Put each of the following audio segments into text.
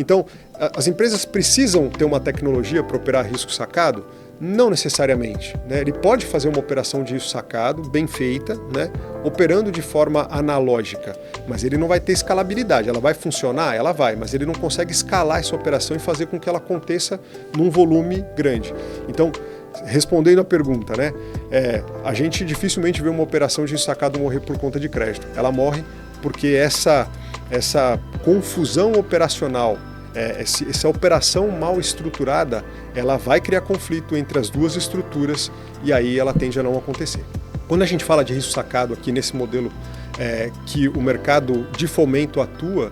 Então, as empresas precisam ter uma tecnologia para operar risco sacado? Não necessariamente, né? Ele pode fazer uma operação de risco sacado, bem feita, né? Operando de forma analógica, mas ele não vai ter escalabilidade. Ela vai funcionar? Ela vai, mas ele não consegue escalar essa operação e fazer com que ela aconteça num volume grande. Então, respondendo a pergunta, né? A gente dificilmente vê uma operação de risco sacado morrer por conta de crédito. Ela morre porque essa confusão operacional, essa operação mal estruturada, ela vai criar conflito entre as duas estruturas e aí ela tende a não acontecer. Quando a gente fala de risco sacado aqui nesse modelo que o mercado de fomento atua,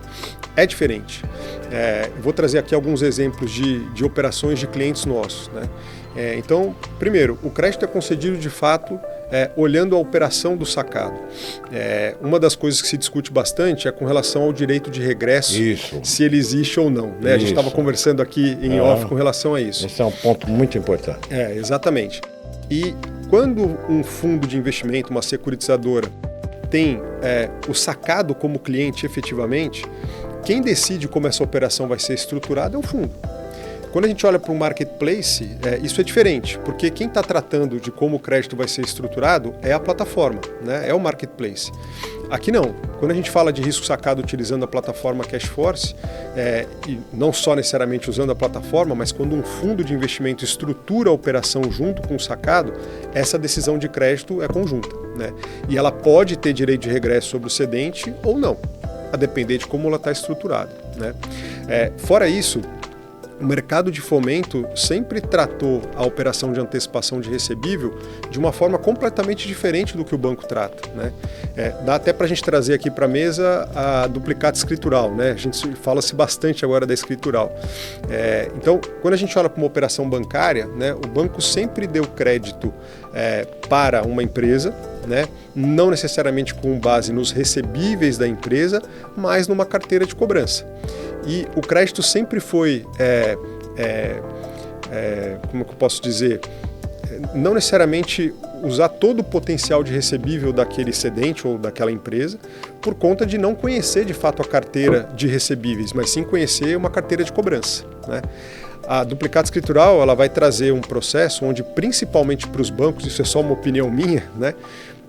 é diferente. Eu vou trazer aqui alguns exemplos de operações de clientes nossos, né? Então, primeiro, o crédito é concedido de fato olhando a operação do sacado. Uma das coisas que se discute bastante é com relação ao direito de regresso, se ele existe ou não, né? A gente estava conversando aqui em off com relação a isso. Esse é um ponto muito importante. Exatamente. E quando um fundo de investimento, uma securitizadora, tem o sacado como cliente efetivamente, quem decide como essa operação vai ser estruturada é o fundo. Quando a gente olha para um marketplace, isso é diferente, porque quem está tratando de como o crédito vai ser estruturado é a plataforma, né? É o marketplace. Aqui não. Quando a gente fala de risco sacado utilizando a plataforma CashForce, e não só necessariamente usando a plataforma, mas quando um fundo de investimento estrutura a operação junto com o sacado, essa decisão de crédito é conjunta, né? E ela pode ter direito de regresso sobre o cedente ou não, a depender de como ela está estruturada, né? Fora isso, o mercado de fomento sempre tratou a operação de antecipação de recebível de uma forma completamente diferente do que o banco trata, né? Dá até para a gente trazer aqui para a mesa a duplicata escritural, né? A gente fala-se bastante agora da escritural. Então, quando a gente olha para uma operação bancária, né, o banco sempre deu crédito para uma empresa, né? Não necessariamente com base nos recebíveis da empresa, mas numa carteira de cobrança. E o crédito sempre foi, como que eu posso dizer, não necessariamente usar todo o potencial de recebível daquele cedente ou daquela empresa, por conta de não conhecer de fato a carteira de recebíveis, mas sim conhecer uma carteira de cobrança, né? A duplicata escritural, ela vai trazer um processo onde, principalmente para os bancos, isso é só uma opinião minha, né?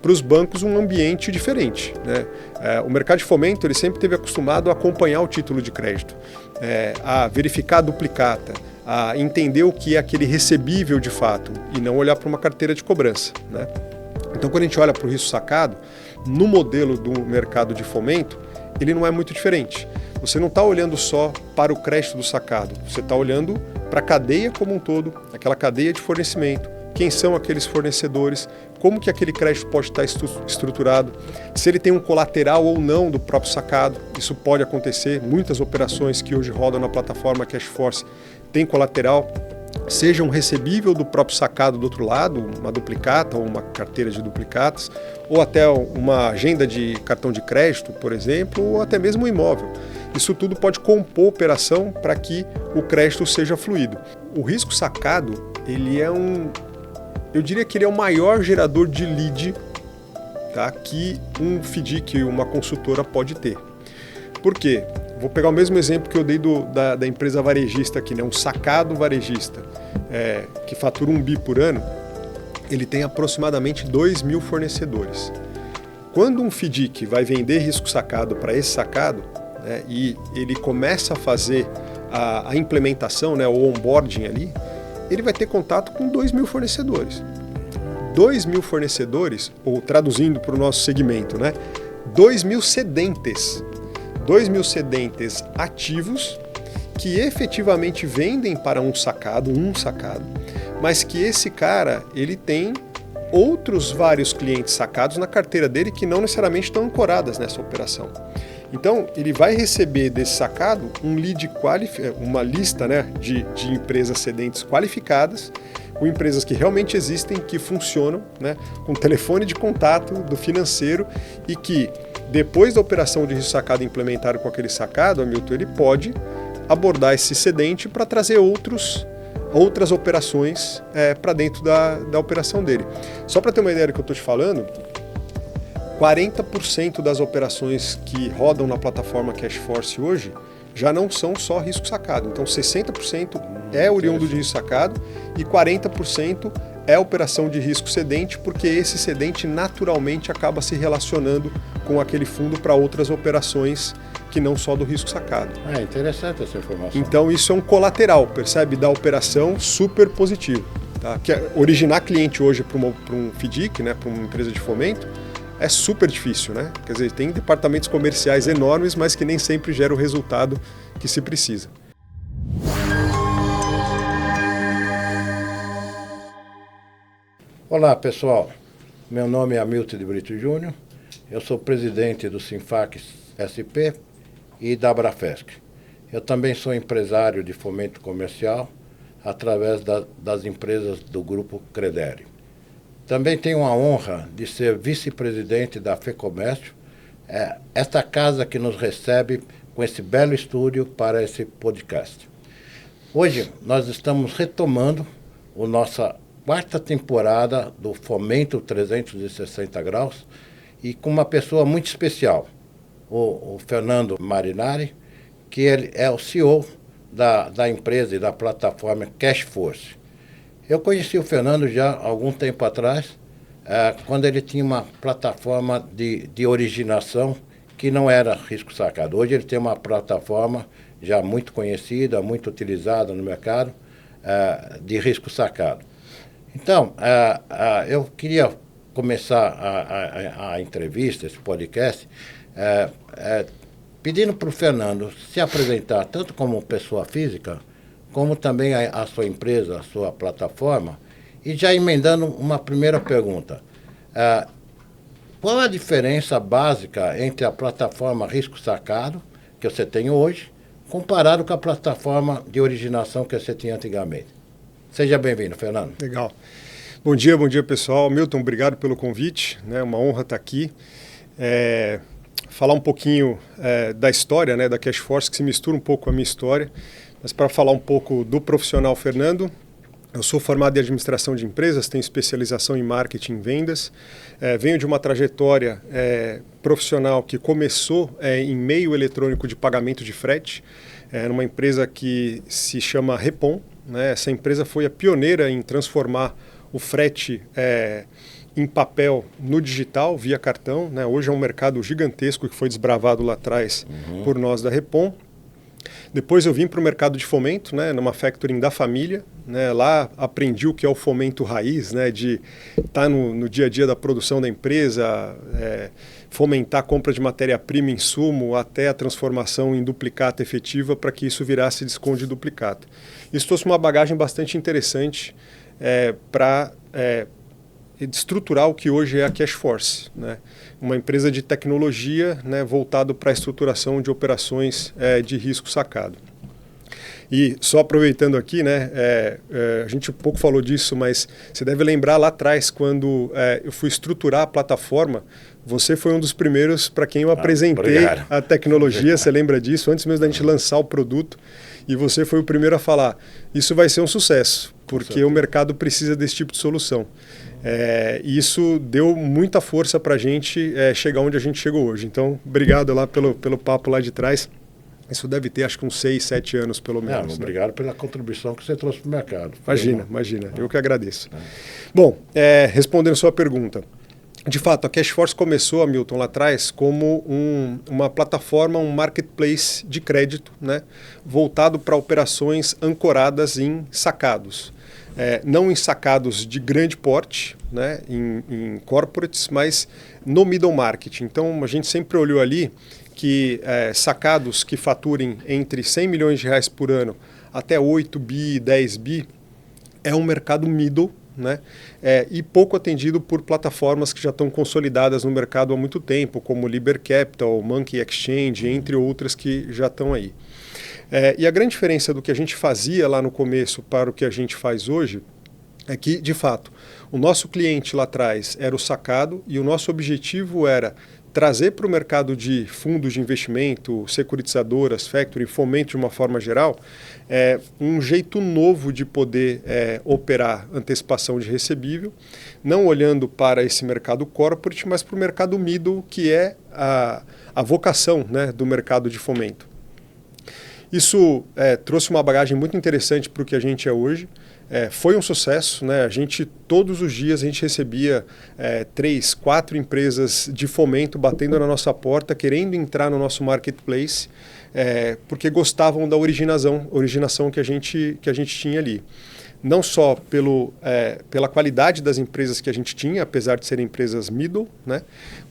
Para os bancos um ambiente diferente, né? O mercado de fomento ele sempre esteve acostumado a acompanhar o título de crédito, a verificar a duplicata, a entender o que é aquele recebível de fato e não olhar para uma carteira de cobrança, né? Então, quando a gente olha para o risco sacado, no modelo do mercado de fomento, ele não é muito diferente. Você não está olhando só para o crédito do sacado, você está olhando para a cadeia como um todo, aquela cadeia de fornecimento, quem são aqueles fornecedores, como que aquele crédito pode estar estruturado, se ele tem um colateral ou não do próprio sacado. Isso pode acontecer, muitas operações que hoje rodam na plataforma CashForce têm colateral, seja um recebível do próprio sacado do outro lado, uma duplicata ou uma carteira de duplicatas, ou até uma agenda de cartão de crédito, por exemplo, ou até mesmo um imóvel. Isso tudo pode compor a operação para que o crédito seja fluido. O risco sacado, ele é eu diria que ele é o maior gerador de lead, tá, que um FDIC, uma consultora pode ter. Por quê? Vou pegar o mesmo exemplo que eu dei da empresa varejista aqui, né? Um sacado varejista que fatura 1 bi por ano, ele tem aproximadamente 2.000 fornecedores. Quando um FDIC vai vender risco sacado para esse sacado, né, e ele começa a fazer a implementação, né, o onboarding ali, ele vai ter contato com 2.000 fornecedores. 2.000 fornecedores, ou traduzindo para o nosso segmento, né, 2.000 cedentes. 2.000 cedentes ativos que efetivamente vendem para um sacado, mas que esse cara, ele tem outros vários clientes sacados na carteira dele que não necessariamente estão ancoradas nessa operação. Então, ele vai receber desse sacado um lead uma lista, né, de empresas cedentes qualificadas, com empresas que realmente existem, que funcionam, né, com telefone de contato do financeiro e que, depois da operação de risco sacado implementada com aquele sacado, Hamilton, ele pode abordar esse cedente para trazer outras operações para dentro da operação dele. Só para ter uma ideia do que eu estou te falando, 40% das operações que rodam na plataforma CashForce hoje já não são só risco sacado. Então 60% é oriundo de risco sacado e 40% é operação de risco cedente, porque esse cedente naturalmente acaba se relacionando com aquele fundo para outras operações que não só do risco sacado. É interessante essa informação. Então isso é um colateral, percebe, da operação super positivo. Tá? Que originar cliente hoje para um FDIC, né, para uma empresa de fomento, é super difícil, né? Quer dizer, tem departamentos comerciais enormes, mas que nem sempre geram o resultado que se precisa. Olá, pessoal. Meu nome é Hamilton de Brito Júnior. Eu sou presidente do Sinfac SP e da Abrafesc. Eu também sou empresário de fomento comercial através das empresas do Grupo Credere. Também tenho a honra de ser vice-presidente da FEComércio, esta casa que nos recebe com esse belo estúdio para esse podcast. Hoje nós estamos retomando a nossa quarta temporada do Fomento 360 Graus e com uma pessoa muito especial, o Fernando Marinari, que ele é o CEO da empresa e da plataforma Cashforce. Eu conheci o Fernando já há algum tempo atrás, quando ele tinha uma plataforma de originação que não era risco sacado. Hoje ele tem uma plataforma já muito conhecida, muito utilizada no mercado, de risco sacado. Então, eu queria começar a entrevista, esse podcast, pedindo para o Fernando se apresentar tanto como pessoa física, como também a sua empresa, a sua plataforma, e já emendando uma primeira pergunta. Qual a diferença básica entre a plataforma risco sacado, que você tem hoje, comparado com a plataforma de originação que você tinha antigamente? Seja bem-vindo, Fernando. Legal. Bom dia, pessoal. Milton, obrigado pelo convite. É uma honra estar aqui. Falar um pouquinho da história, né, da Cashforce, que se mistura um pouco com a minha história. Mas para falar um pouco do profissional Fernando, eu sou formado em administração de empresas, tenho especialização em marketing e vendas. Venho de uma trajetória profissional que começou em meio eletrônico de pagamento de frete, numa empresa que se chama Repom. Né? Essa empresa foi a pioneira em transformar o frete em papel no digital, via cartão. Né? Hoje é um mercado gigantesco que foi desbravado lá atrás por nós da Repom. Depois eu vim para o mercado de fomento, né, numa factoring da família. Né, lá aprendi o que é o fomento raiz, né, de estar no dia a dia da produção da empresa, fomentar a compra de matéria-prima, insumo, até a transformação em duplicata efetiva para que isso virasse desconto de duplicata. Isso trouxe uma bagagem bastante interessante para estruturar o que hoje é a Cashforce, né? Uma empresa de tecnologia, né, voltado para a estruturação de operações de risco sacado. E só aproveitando aqui, né, a gente um pouco falou disso, mas você deve lembrar lá atrás, quando eu fui estruturar a plataforma, você foi um dos primeiros para quem eu apresentei a tecnologia, você lembra disso, antes mesmo da gente lançar o produto, e você foi o primeiro a falar, isso vai ser um sucesso, porque o mercado precisa desse tipo de solução. E isso deu muita força para a gente chegar onde a gente chegou hoje. Então, obrigado lá pelo papo lá de trás. Isso deve ter, acho que uns 6, 7 anos, pelo menos. Obrigado pela contribuição que você trouxe para o mercado. Imagina. Eu que agradeço. Bom, respondendo sua pergunta. De fato, a Cashforce começou, Hamilton, lá atrás, como uma plataforma, um marketplace de crédito, né, voltado para operações ancoradas em sacados. Não em sacados de grande porte, né, em corporates, mas no middle market. Então, a gente sempre olhou ali que sacados que faturem entre 100 milhões de reais por ano até 8 bi, 10 bi, é um mercado middle, né, e pouco atendido por plataformas que já estão consolidadas no mercado há muito tempo, como Liber Capital, Monkey Exchange, entre outras que já estão aí. E a grande diferença do que a gente fazia lá no começo para o que a gente faz hoje é que, de fato, o nosso cliente lá atrás era o sacado e o nosso objetivo era trazer para o mercado de fundos de investimento, securitizadoras, factoring, fomento de uma forma geral, um jeito novo de poder operar antecipação de recebível, não olhando para esse mercado corporate, mas para o mercado middle, que é a vocação, né, do mercado de fomento. Isso trouxe uma bagagem muito interessante para o que a gente é hoje. Foi um sucesso, né? Todos os dias a gente recebia 3, 4 empresas de fomento batendo na nossa porta, querendo entrar no nosso marketplace, porque gostavam da originação que a gente tinha ali. Não só pela qualidade das empresas que a gente tinha, apesar de serem empresas middle, né?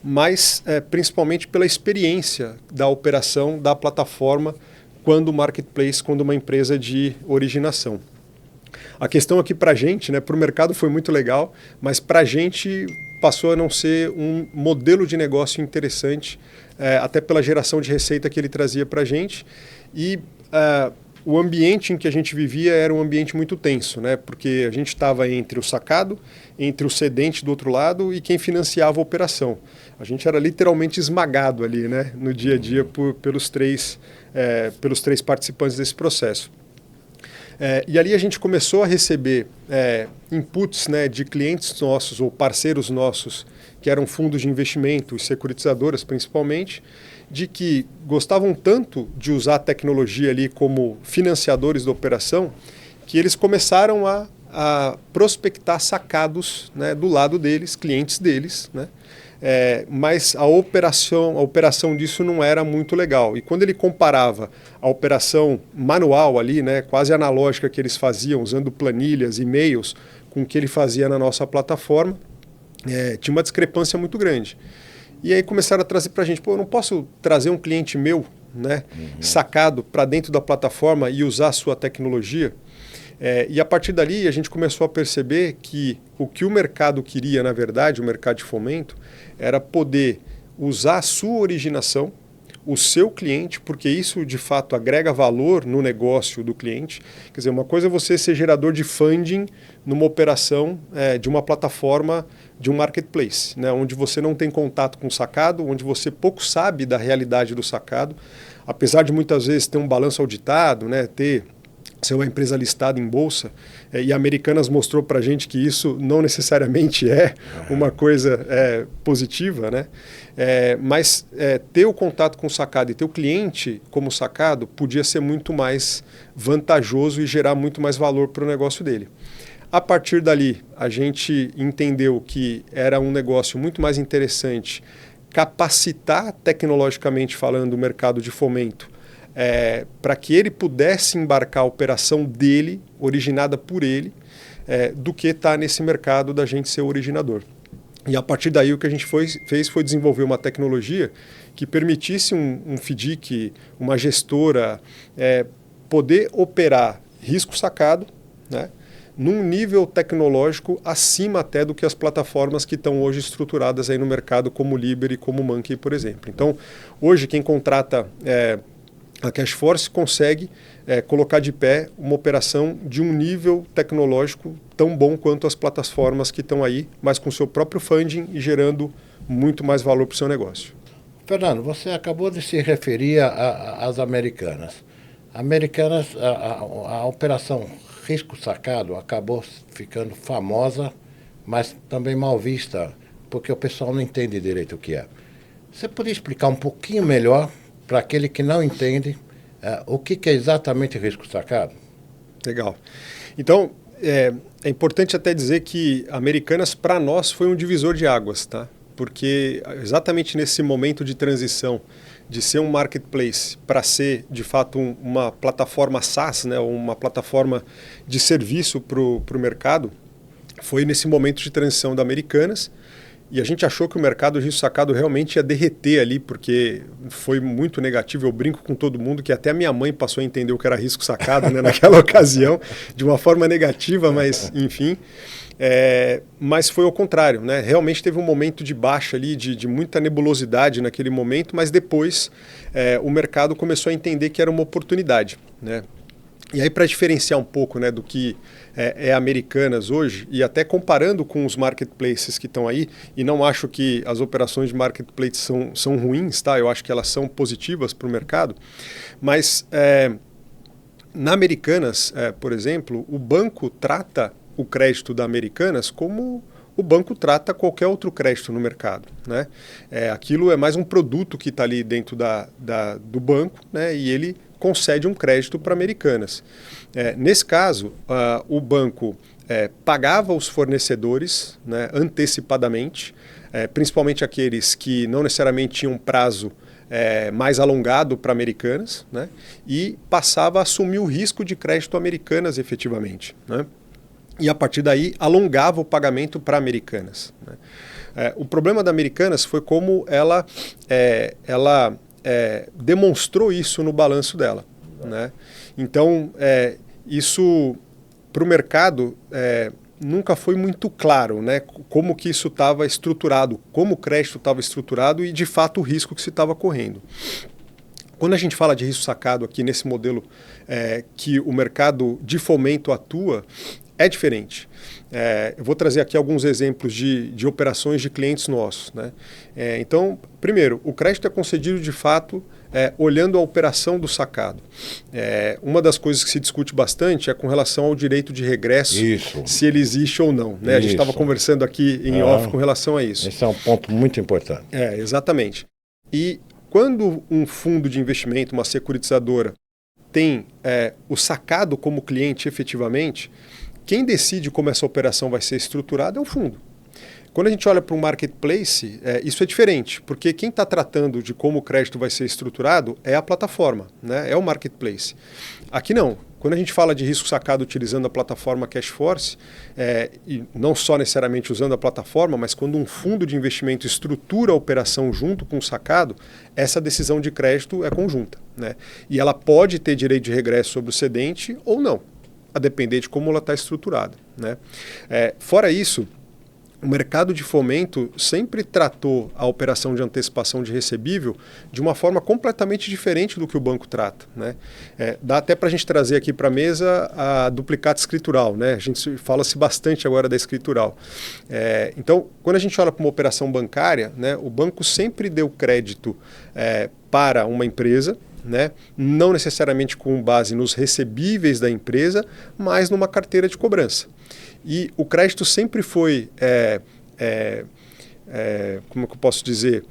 Mas principalmente pela experiência da operação da plataforma quando uma empresa de originação. A questão aqui para a gente, né, para o mercado foi muito legal, mas para a gente passou a não ser um modelo de negócio interessante, até pela geração de receita que ele trazia para a gente. E o ambiente em que a gente vivia era um ambiente muito tenso, né, porque a gente estava entre o sacado, entre o cedente do outro lado e quem financiava a operação. A gente era literalmente esmagado ali, né, no dia a dia pelos três participantes desse processo. E ali a gente começou a receber inputs, né, de clientes nossos ou parceiros nossos, que eram fundos de investimento e securitizadoras principalmente, de que gostavam tanto de usar a tecnologia ali como financiadores da operação, que eles começaram a prospectar sacados, né, do lado deles, clientes deles, né? Mas a operação disso não era muito legal. E quando ele comparava a operação manual ali, né, quase analógica que eles faziam, usando planilhas, e-mails, com o que ele fazia na nossa plataforma, tinha uma discrepância muito grande. E aí começaram a trazer para a gente, eu não posso trazer um cliente meu, né, sacado para dentro da plataforma e usar a sua tecnologia? E a partir dali a gente começou a perceber que o que o mercado queria, na verdade, o mercado de fomento, era poder usar a sua originação, o seu cliente, porque isso de fato agrega valor no negócio do cliente. Quer dizer, uma coisa é você ser gerador de funding numa operação de uma plataforma, de um marketplace, né, onde você não tem contato com o sacado, onde você pouco sabe da realidade do sacado, apesar de muitas vezes ter um balanço auditado, né, ser uma empresa listada em bolsa, e a Americanas mostrou para a gente que isso não necessariamente é uma coisa positiva, né? Mas ter o contato com o sacado e ter o cliente como sacado podia ser muito mais vantajoso e gerar muito mais valor para o negócio dele. A partir dali, a gente entendeu que era um negócio muito mais interessante capacitar tecnologicamente falando o mercado de fomento, para que ele pudesse embarcar a operação dele, originada por ele, do que estar nesse mercado da gente ser o originador. E a partir daí o que a gente fez foi desenvolver uma tecnologia que permitisse um FDIC, uma gestora, poder operar risco sacado, né, num nível tecnológico acima até do que as plataformas que estão hoje estruturadas aí no mercado, como o Liber e como o Monkey, por exemplo. Então, hoje quem contrata a Cashforce consegue colocar de pé uma operação de um nível tecnológico tão bom quanto as plataformas que estão aí, mas com seu próprio funding e gerando muito mais valor para o seu negócio. Fernando, você acabou de se referir às Americanas. A operação risco sacado acabou ficando famosa, mas também mal vista, porque o pessoal não entende direito o que é. Você poderia explicar um pouquinho melhor para aquele que não entende o que é exatamente risco sacado? Legal. Então, é importante até dizer que Americanas, para nós, foi um divisor de águas, tá? Porque exatamente nesse momento de transição, de ser um marketplace para ser, de fato, uma plataforma SaaS, né, uma plataforma de serviço para o mercado, foi nesse momento de transição da Americanas. E a gente achou que o mercado de risco sacado realmente ia derreter ali, porque foi muito negativo. Eu brinco com todo mundo que até a minha mãe passou a entender o que era risco sacado, né, naquela ocasião, de uma forma negativa, mas enfim. Mas foi ao contrário, né? Realmente teve um momento de baixa ali, de muita nebulosidade naquele momento, mas depois o mercado começou a entender que era uma oportunidade, né? E aí, para diferenciar um pouco, né, do que é Americanas hoje, e até comparando com os marketplaces que estão aí, e não acho que as operações de marketplace são ruins, tá? Eu acho que elas são positivas para o mercado, mas na Americanas, por exemplo, o banco trata o crédito da Americanas como o banco trata qualquer outro crédito no mercado, né? Aquilo é mais um produto que está ali dentro do banco, né? E ele concede um crédito para Americanas. Nesse caso, o banco pagava os fornecedores, né, antecipadamente, principalmente aqueles que não necessariamente tinham prazo mais alongado para Americanas, né, e passava a assumir o risco de crédito Americanas efetivamente, né, e a partir daí alongava o pagamento para Americanas, né. O problema da Americanas foi como ela demonstrou isso no balanço dela, né. Então, isso para o mercado nunca foi muito claro, né, como que isso estava estruturado, como o crédito estava estruturado e, de fato, o risco que se estava correndo. Quando a gente fala de risco sacado aqui nesse modelo que o mercado de fomento atua, é diferente. Eu vou trazer aqui alguns exemplos de operações de clientes nossos, né? Então, primeiro, o crédito é concedido de fato olhando a operação do sacado. Uma das coisas que se discute bastante é com relação ao direito de regresso, se ele existe ou não, né? A gente estava conversando aqui em off com relação a isso. Esse é um ponto muito importante. Exatamente. E quando um fundo de investimento, uma securitizadora, tem o sacado como cliente efetivamente, quem decide como essa operação vai ser estruturada é o fundo. Quando a gente olha para um marketplace, isso é diferente, porque quem está tratando de como o crédito vai ser estruturado é a plataforma, né? É o marketplace. Aqui não. Quando a gente fala de risco sacado utilizando a plataforma CashForce, e não só necessariamente usando a plataforma, mas quando um fundo de investimento estrutura a operação junto com o sacado, essa decisão de crédito é conjunta, né? E ela pode ter direito de regresso sobre o cedente ou não, a depender de como ela está estruturada, né? Fora isso, o mercado de fomento sempre tratou a operação de antecipação de recebível de uma forma completamente diferente do que o banco trata, né? Dá até para a gente trazer aqui para a mesa a duplicata escritural, né? A gente fala-se bastante agora da escritural. Então, quando a gente olha para uma operação bancária, né, o banco sempre deu crédito para uma empresa, né? Não necessariamente com base nos recebíveis da empresa, mas numa carteira de cobrança. E o crédito sempre foi, como é que eu posso dizer,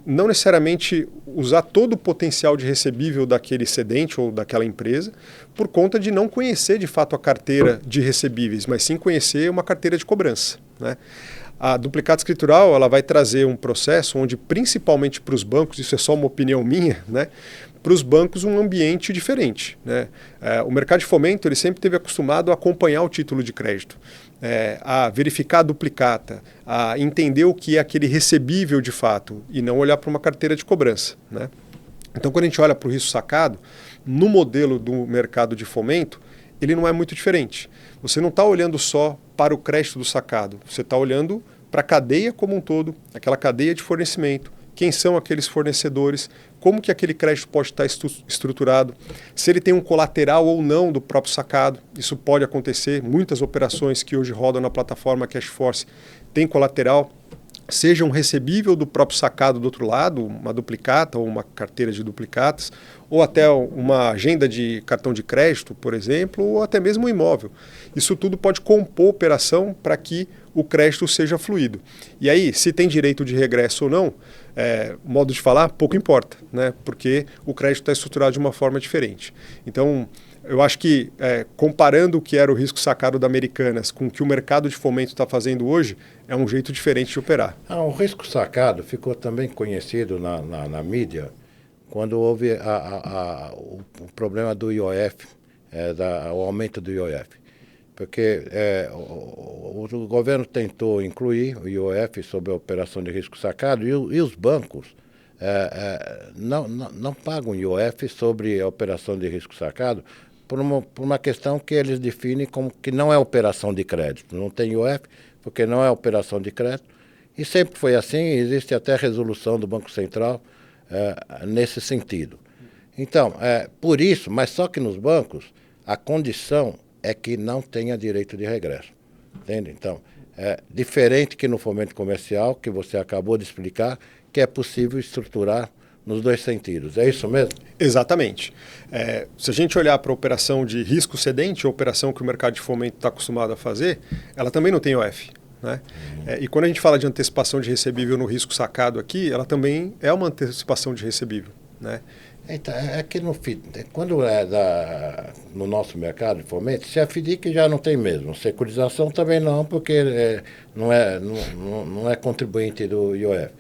não necessariamente usar todo o potencial de recebível daquele cedente ou daquela empresa, por conta de não conhecer de fato a carteira de recebíveis, mas sim conhecer uma carteira de cobrança, né? A duplicata escritural ela vai trazer um processo onde, principalmente para os bancos, isso é só uma opinião minha, né? Para os bancos um ambiente diferente, né? O mercado de fomento ele sempre esteve acostumado a acompanhar o título de crédito, a verificar a duplicata, a entender o que é aquele recebível de fato e não olhar para uma carteira de cobrança, né? Então, quando a gente olha para o risco sacado, no modelo do mercado de fomento, ele não é muito diferente. Você não está olhando só para o crédito do sacado, você está olhando para a cadeia como um todo, aquela cadeia de fornecimento, quem são aqueles fornecedores, como que aquele crédito pode estar estruturado, se ele tem um colateral ou não do próprio sacado. Isso pode acontecer, muitas operações que hoje rodam na plataforma CashForce têm colateral, seja um recebível do próprio sacado do outro lado, uma duplicata ou uma carteira de duplicatas, ou até uma agenda de cartão de crédito, por exemplo, ou até mesmo um imóvel. Isso tudo pode compor a operação para que o crédito seja fluido. E aí, se tem direito de regresso ou não, modo de falar, pouco importa, né? Porque o crédito está estruturado de uma forma diferente. Então, eu acho que, comparando o que era o risco sacado da Americanas com o que o mercado de fomento está fazendo hoje, é um jeito diferente de operar. O risco sacado ficou também conhecido na mídia quando houve o problema do IOF, o aumento do IOF. Porque o governo tentou incluir o IOF sobre a operação de risco sacado e os bancos não pagam IOF sobre a operação de risco sacado por uma questão que eles definem como que não é operação de crédito. Não tem IOF porque não é operação de crédito. E sempre foi assim, existe até resolução do Banco Central nesse sentido. Então, por isso, mas só que nos bancos, a condição é que não tenha direito de regresso. Entende? Então, diferente que no fomento comercial, que você acabou de explicar, que é possível estruturar nos dois sentidos. É isso mesmo? Exatamente. Se a gente olhar para a operação de risco cedente, a operação que o mercado de fomento está acostumado a fazer, ela também não tem OF, né? E quando a gente fala de antecipação de recebível no risco sacado aqui, ela também é uma antecipação de recebível, né? Então, é que quando no nosso mercado de fomento, se a FDIC já não tem mesmo, securitização também não, porque não é contribuinte do IOF.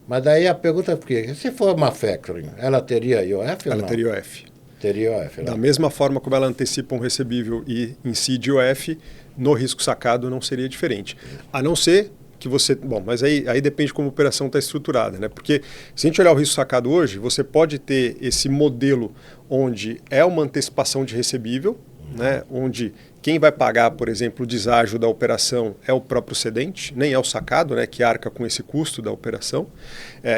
Mas daí a pergunta é porque, se for uma factoring, ela teria IOF ou não? Ela teria IOF. Teria IOF. Da mesma forma como ela antecipa um recebível e incide IOF, no risco sacado não seria diferente. A não ser que você... Bom, mas aí depende como a operação está estruturada, né? Porque se a gente olhar o risco sacado hoje, você pode ter esse modelo onde é uma antecipação de recebível, né? Onde quem vai pagar, por exemplo, o deságio da operação é o próprio cedente, nem é o sacado, né? Que arca com esse custo da operação.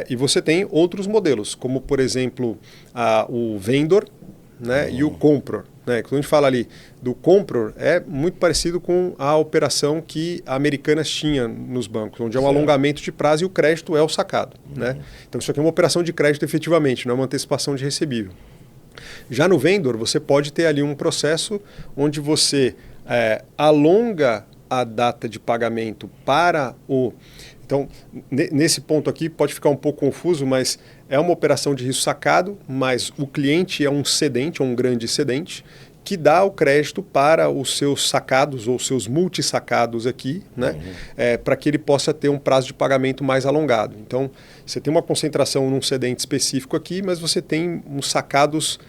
E você tem outros modelos, como, por exemplo, o vendor, né? E o compror. Né? Quando a gente fala ali do compror, é muito parecido com a operação que a Americanas tinha nos bancos, onde é um alongamento de prazo e o crédito é o sacado. Né? Então isso aqui é uma operação de crédito efetivamente, não é uma antecipação de recebível. Já no vendor, você pode ter ali um processo onde você alonga a data de pagamento para o... Então, nesse ponto aqui pode ficar um pouco confuso, mas é uma operação de risco sacado, mas o cliente é um cedente, um grande cedente, que dá o crédito para os seus sacados ou seus multissacados aqui, né? Para que ele possa ter um prazo de pagamento mais alongado. Então, você tem uma concentração num cedente específico aqui, mas você tem uns sacados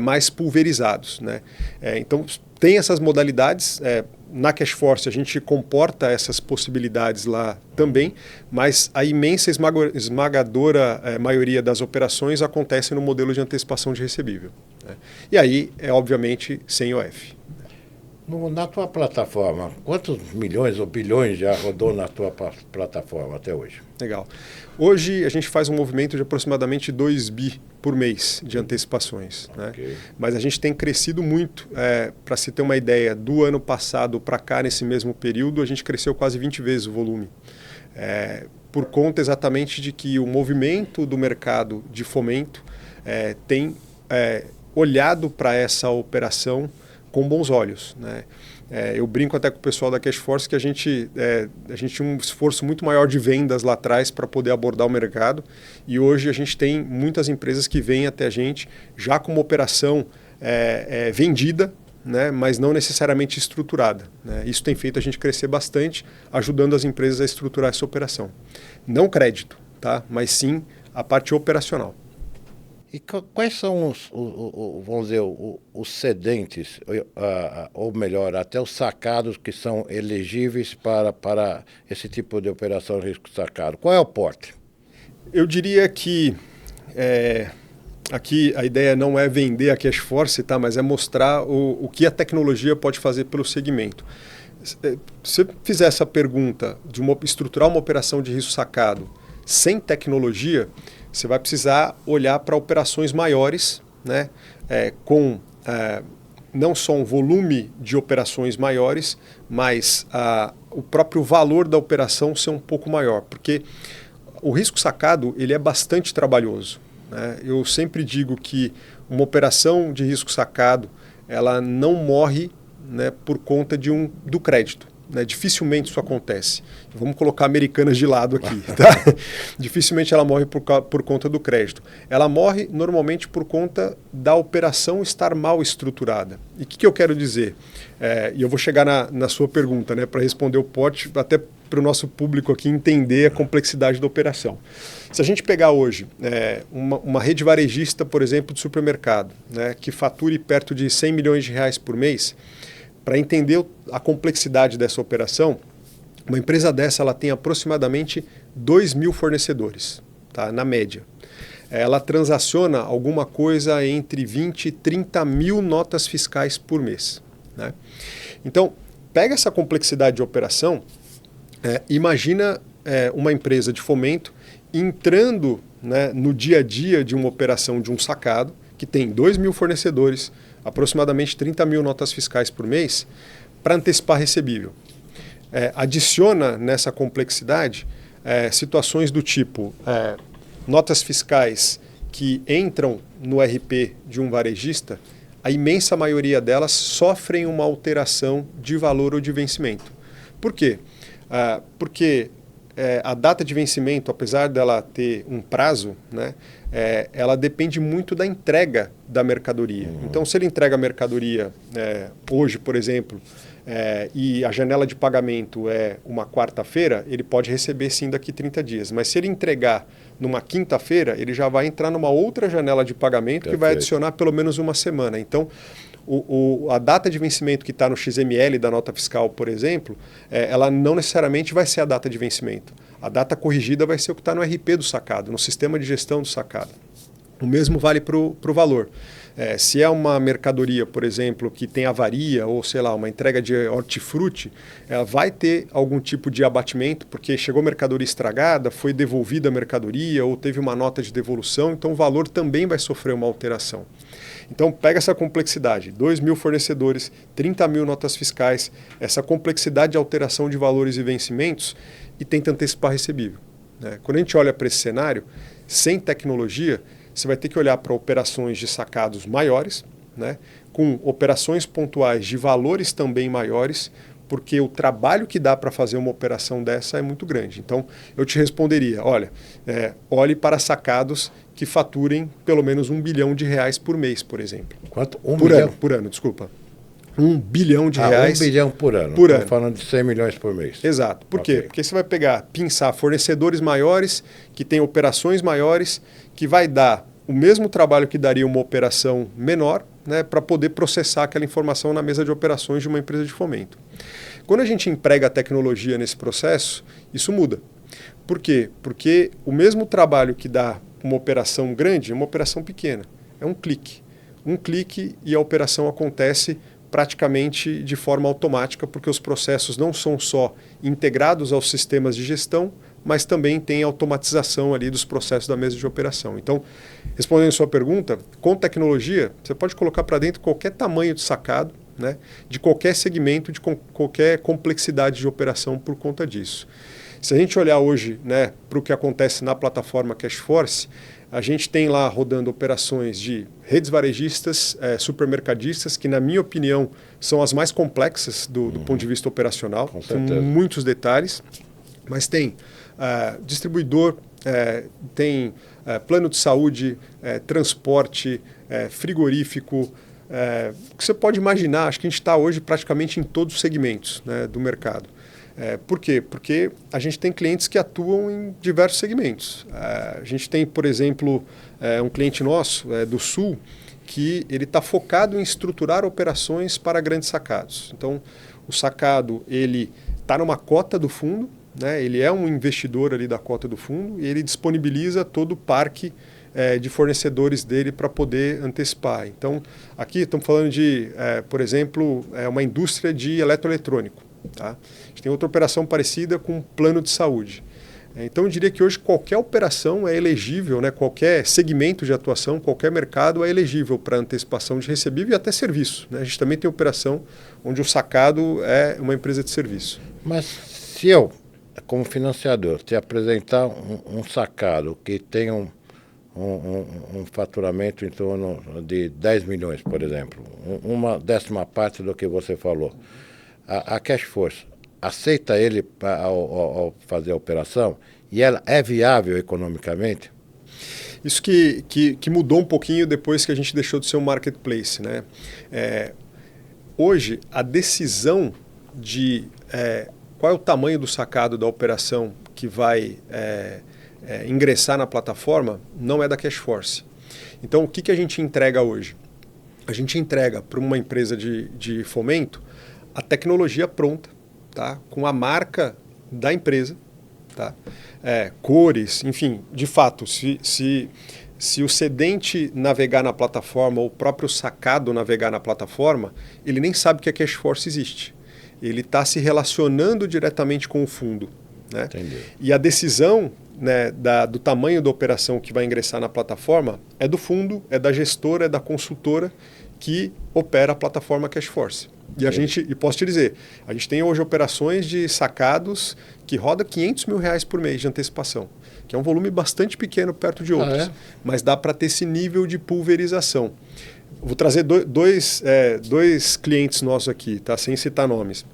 mais pulverizados. Né? Então, tem essas modalidades. Na CashForce a gente comporta essas possibilidades lá também, mas a imensa esmagadora maioria das operações acontece no modelo de antecipação de recebível. Né? E aí, obviamente, sem IOF. Na tua plataforma, quantos milhões ou bilhões já rodou na tua plataforma até hoje? Legal. Hoje a gente faz um movimento de aproximadamente 2 bi por mês de antecipações. Okay. Né? Mas a gente tem crescido muito. Para se ter uma ideia, do ano passado para cá, nesse mesmo período, a gente cresceu quase 20 vezes o volume. Por conta exatamente de que o movimento do mercado de fomento tem olhado para essa operação com bons olhos. Né? Eu brinco até com o pessoal da CashForce que a gente tinha um esforço muito maior de vendas lá atrás para poder abordar o mercado e hoje a gente tem muitas empresas que vêm até a gente já com uma operação vendida, né, mas não necessariamente estruturada. Né? Isso tem feito a gente crescer bastante, ajudando as empresas a estruturar essa operação. Não crédito, tá? Mas sim a parte operacional. E quais são vamos dizer, os cedentes, ou melhor, até os sacados que são elegíveis para esse tipo de operação de risco sacado? Qual é o porte? Eu diria que aqui a ideia não é vender a CashForce, tá? Mas é mostrar o que a tecnologia pode fazer pelo segmento. Se você fizer essa pergunta de estruturar uma operação de risco sacado sem tecnologia, você vai precisar olhar para operações maiores, né, com não só um volume de operações maiores, mas o próprio valor da operação ser um pouco maior, porque o risco sacado ele é bastante trabalhoso. Né? Eu sempre digo que uma operação de risco sacado ela não morre, né, por conta do crédito. Né? Dificilmente isso acontece. Vamos colocar Americanas de lado aqui. Tá? Dificilmente ela morre por conta do crédito. Ela morre normalmente por conta da operação estar mal estruturada. E o que eu quero dizer? E eu vou chegar na sua pergunta, né, para responder o porte, até para o nosso público aqui entender a complexidade da operação. Se a gente pegar hoje uma rede varejista, por exemplo, de supermercado, né, que fature perto de 100 milhões de reais por mês, para entender a complexidade dessa operação, uma empresa dessa ela tem aproximadamente 2.000 fornecedores, tá? Na média. Ela transaciona alguma coisa entre 20 e 30 mil notas fiscais por mês. Né? Então, pega essa complexidade de operação, imagina uma empresa de fomento entrando, né, no dia a dia de uma operação de um sacado, que tem 2.000 fornecedores, aproximadamente 30 mil notas fiscais por mês, para antecipar recebível. Adiciona nessa complexidade situações do tipo notas fiscais que entram no RP de um varejista, a imensa maioria delas sofrem uma alteração de valor ou de vencimento. Por quê? Porque a data de vencimento, apesar dela ter um prazo, né, ela depende muito da entrega da mercadoria. Então, se ele entrega a mercadoria hoje, por exemplo, e a janela de pagamento é uma quarta-feira, ele pode receber sim daqui 30 dias. Mas se ele entregar numa quinta-feira, ele já vai entrar numa outra janela de pagamento que vai adicionar pelo menos uma semana. Então, a data de vencimento que está no XML da nota fiscal, por exemplo, ela não necessariamente vai ser a data de vencimento. A data corrigida vai ser o que está no RP do sacado, no sistema de gestão do sacado. O mesmo vale para o valor. Se é uma mercadoria, por exemplo, que tem avaria ou, sei lá, uma entrega de hortifruti, ela vai ter algum tipo de abatimento, porque chegou mercadoria estragada, foi devolvida a mercadoria ou teve uma nota de devolução, então o valor também vai sofrer uma alteração. Então, pega essa complexidade, 2.000 fornecedores, 30.000 notas fiscais, essa complexidade de alteração de valores e vencimentos e tenta antecipar recebível. Né? Quando a gente olha para esse cenário, sem tecnologia, você vai ter que olhar para operações de sacados maiores, né? Com operações pontuais de valores também maiores, porque o trabalho que dá para fazer uma operação dessa é muito grande. Então, eu te responderia, olha, olhe para sacados que faturem pelo menos R$1 bilhão por mês, por exemplo. Quanto? Por ano, desculpa. R$1 bilhão. R$1 bilhão por ano. Por ano. Estou falando de 100 milhões por mês. Exato. Por quê? Porque você vai pinçar fornecedores maiores, que têm operações maiores, que vai dar o mesmo trabalho que daria uma operação menor, né, para poder processar aquela informação na mesa de operações de uma empresa de fomento. Quando a gente emprega a tecnologia nesse processo, isso muda. Por quê? Porque o mesmo trabalho que dá uma operação grande é uma operação pequena. É um clique. Um clique e a operação acontece praticamente de forma automática, porque os processos não são só integrados aos sistemas de gestão, mas também tem automatização ali dos processos da mesa de operação. Então, respondendo a sua pergunta, com tecnologia, você pode colocar para dentro qualquer tamanho de sacado, né, de qualquer segmento, de qualquer complexidade de operação por conta disso. Se a gente olhar hoje, né, para o que acontece na plataforma Cashforce, a gente tem lá rodando operações de redes varejistas, supermercadistas, que na minha opinião são as mais complexas do ponto de vista operacional, com muitos detalhes, mas tem distribuidor, tem plano de saúde, transporte, frigorífico, o que você pode imaginar, acho que a gente está hoje praticamente em todos os segmentos, né, do mercado. Por quê? Porque a gente tem clientes que atuam em diversos segmentos. A gente tem, por exemplo, um cliente nosso do Sul que ele está focado em estruturar operações para grandes sacados. Então, o sacado ele está numa cota do fundo, né? Ele é um investidor ali da cota do fundo e ele disponibiliza todo o parque de fornecedores dele para poder antecipar. Então, aqui estamos falando de, por exemplo, uma indústria de eletroeletrônico. Tá? A gente tem outra operação parecida com plano de saúde. Então, eu diria que hoje qualquer operação é elegível, né? Qualquer segmento de atuação, qualquer mercado é elegível para antecipação de recebível e até serviço. Né? A gente também tem operação onde o sacado é uma empresa de serviço. Mas se eu, como financiador, te apresentar um sacado que tem um faturamento em torno de 10 milhões, por exemplo, uma 10ª parte do que você falou, a Cashforce aceita ele ao fazer a operação e ela é viável economicamente? Isso que mudou um pouquinho depois que a gente deixou de ser um marketplace, né? Hoje, a decisão de qual é o tamanho do sacado da operação que vai ingressar na plataforma não é da Cashforce. Então, o que a gente entrega hoje? A gente entrega para uma empresa de fomento a tecnologia pronta, tá? Com a marca da empresa, tá? Cores, enfim, de fato, se o cedente navegar na plataforma ou o próprio sacado navegar na plataforma, ele nem sabe que a Cashforce existe. Ele está se relacionando diretamente com o fundo. Né? Entendi. E a decisão, né, do tamanho da operação que vai ingressar na plataforma é do fundo, é da gestora, é da consultora que opera a plataforma Cashforce. E posso te dizer, a gente tem hoje operações de sacados que roda R$500 mil por mês de antecipação, que é um volume bastante pequeno perto de outros, mas dá para ter esse nível de pulverização. Vou trazer dois clientes nossos aqui, tá? Sem citar nomes.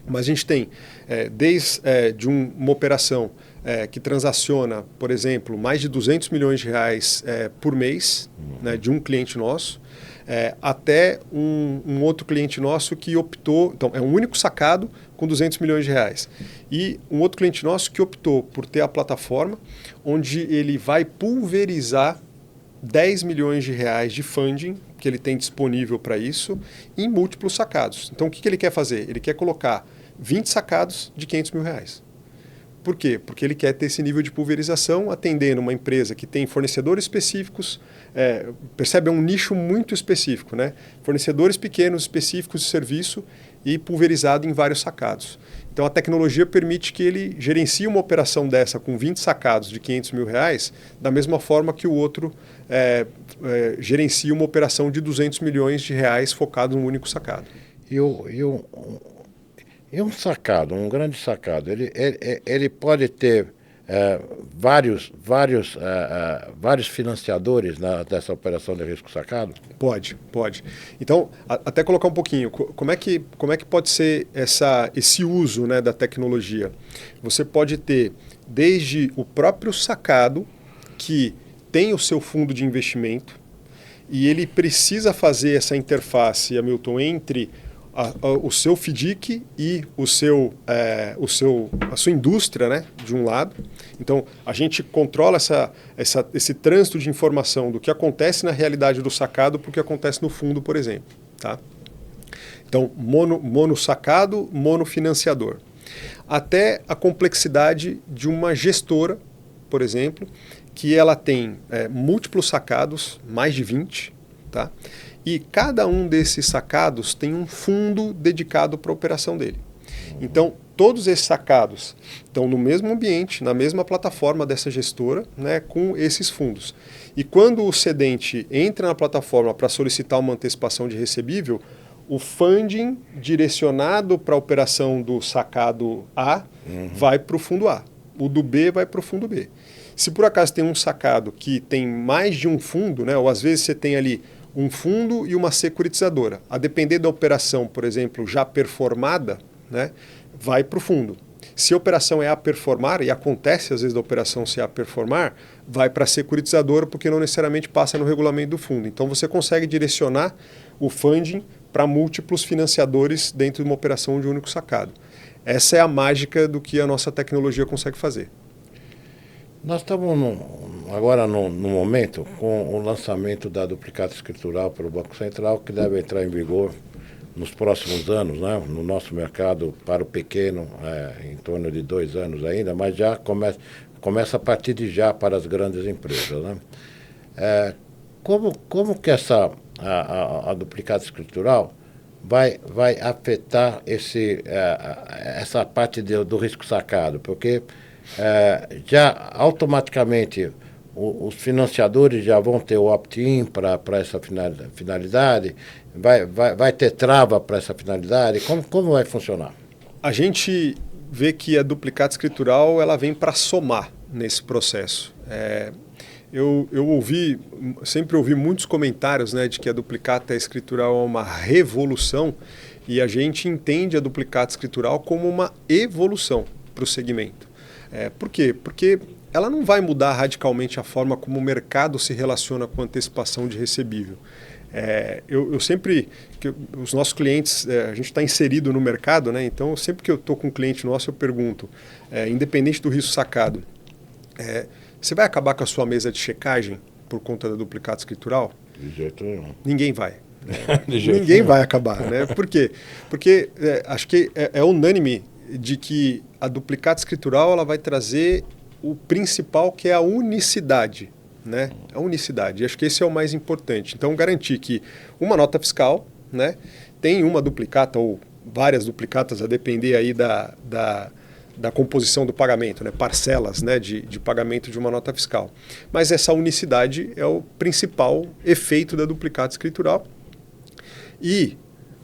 Mas a gente tem, desde uma operação que transaciona, por exemplo, mais de 200 milhões de reais por mês, né, de um cliente nosso, até um outro cliente nosso que optou, então é um único sacado com 200 milhões de reais. E um outro cliente nosso que optou por ter a plataforma onde ele vai pulverizar 10 milhões de reais de funding que ele tem disponível para isso em múltiplos sacados. Então o que ele quer fazer? Ele quer colocar 20 sacados de 500 mil reais. Por quê? Porque ele quer ter esse nível de pulverização atendendo uma empresa que tem fornecedores específicos, percebe, é um nicho muito específico, né? Fornecedores pequenos específicos de serviço e pulverizado em vários sacados. Então a tecnologia permite que ele gerencie uma operação dessa com 20 sacados de 500 mil reais da mesma forma que o outro gerencia uma operação de 200 milhões de reais focado num único sacado. E um sacado, um grande sacado, ele pode ter vários financiadores dessa operação de risco sacado? Pode. Então, até colocar um pouquinho, como é que pode ser esse uso, né, da tecnologia? Você pode ter desde o próprio sacado, que tem o seu fundo de investimento, e ele precisa fazer essa interface, Hamilton, entre o seu FDIC e a sua indústria, né, de um lado. Então, a gente controla esse trânsito de informação do que acontece na realidade do sacado para o que acontece no fundo, por exemplo. Tá? Então, mono sacado, mono financiador. Até a complexidade de uma gestora, por exemplo, que ela tem múltiplos sacados, mais de 20, tá? E cada um desses sacados tem um fundo dedicado para a operação dele. Então, todos esses sacados estão no mesmo ambiente, na mesma plataforma dessa gestora, né, com esses fundos. E quando o cedente entra na plataforma para solicitar uma antecipação de recebível, o funding direcionado para a operação do sacado A vai para o fundo A. O do B vai para o fundo B. Se por acaso tem um sacado que tem mais de um fundo, né, ou às vezes você tem ali um fundo e uma securitizadora. A depender da operação, por exemplo, já performada, né, vai para o fundo. Se a operação é a performar, e acontece às vezes da operação ser a performar, vai para a securitizadora, porque não necessariamente passa no regulamento do fundo. Então você consegue direcionar o funding para múltiplos financiadores dentro de uma operação de um único sacado. Essa é a mágica do que a nossa tecnologia consegue fazer. Nós estamos agora no momento com o lançamento da duplicata escritural pelo Banco Central, que deve entrar em vigor nos próximos anos, né? No nosso mercado para o pequeno, em torno de 2 anos ainda, mas já começa a partir de já para as grandes empresas, né? Como que a duplicata escritural vai afetar essa parte do risco sacado? Porque já automaticamente os financiadores já vão ter o opt-in para essa finalidade, vai ter trava para essa finalidade, como vai funcionar? A gente vê que a duplicata escritural ela vem para somar nesse processo. Eu sempre ouvi muitos comentários, né, de que a duplicata escritural é uma revolução, e a gente entende a duplicata escritural como uma evolução para o segmento. Por quê? Porque ela não vai mudar radicalmente a forma como o mercado se relaciona com antecipação de recebível. Eu sempre, os nossos clientes, a gente está inserido no mercado, né? Então sempre que eu estou com um cliente nosso, eu pergunto, independente do risco sacado, você vai acabar com a sua mesa de checagem por conta da duplicata escritural? De jeito nenhum. Ninguém vai. Ninguém vai acabar, né? Por quê? Porque acho que é unânime de que a duplicata escritural ela vai trazer o principal, que é a unicidade, né? A unicidade. E acho que esse é o mais importante. Então, garantir que uma nota fiscal, né, tem uma duplicata ou várias duplicatas, a depender aí da composição do pagamento, né, parcelas, né, de pagamento de uma nota fiscal. Mas essa unicidade é o principal efeito da duplicata escritural. E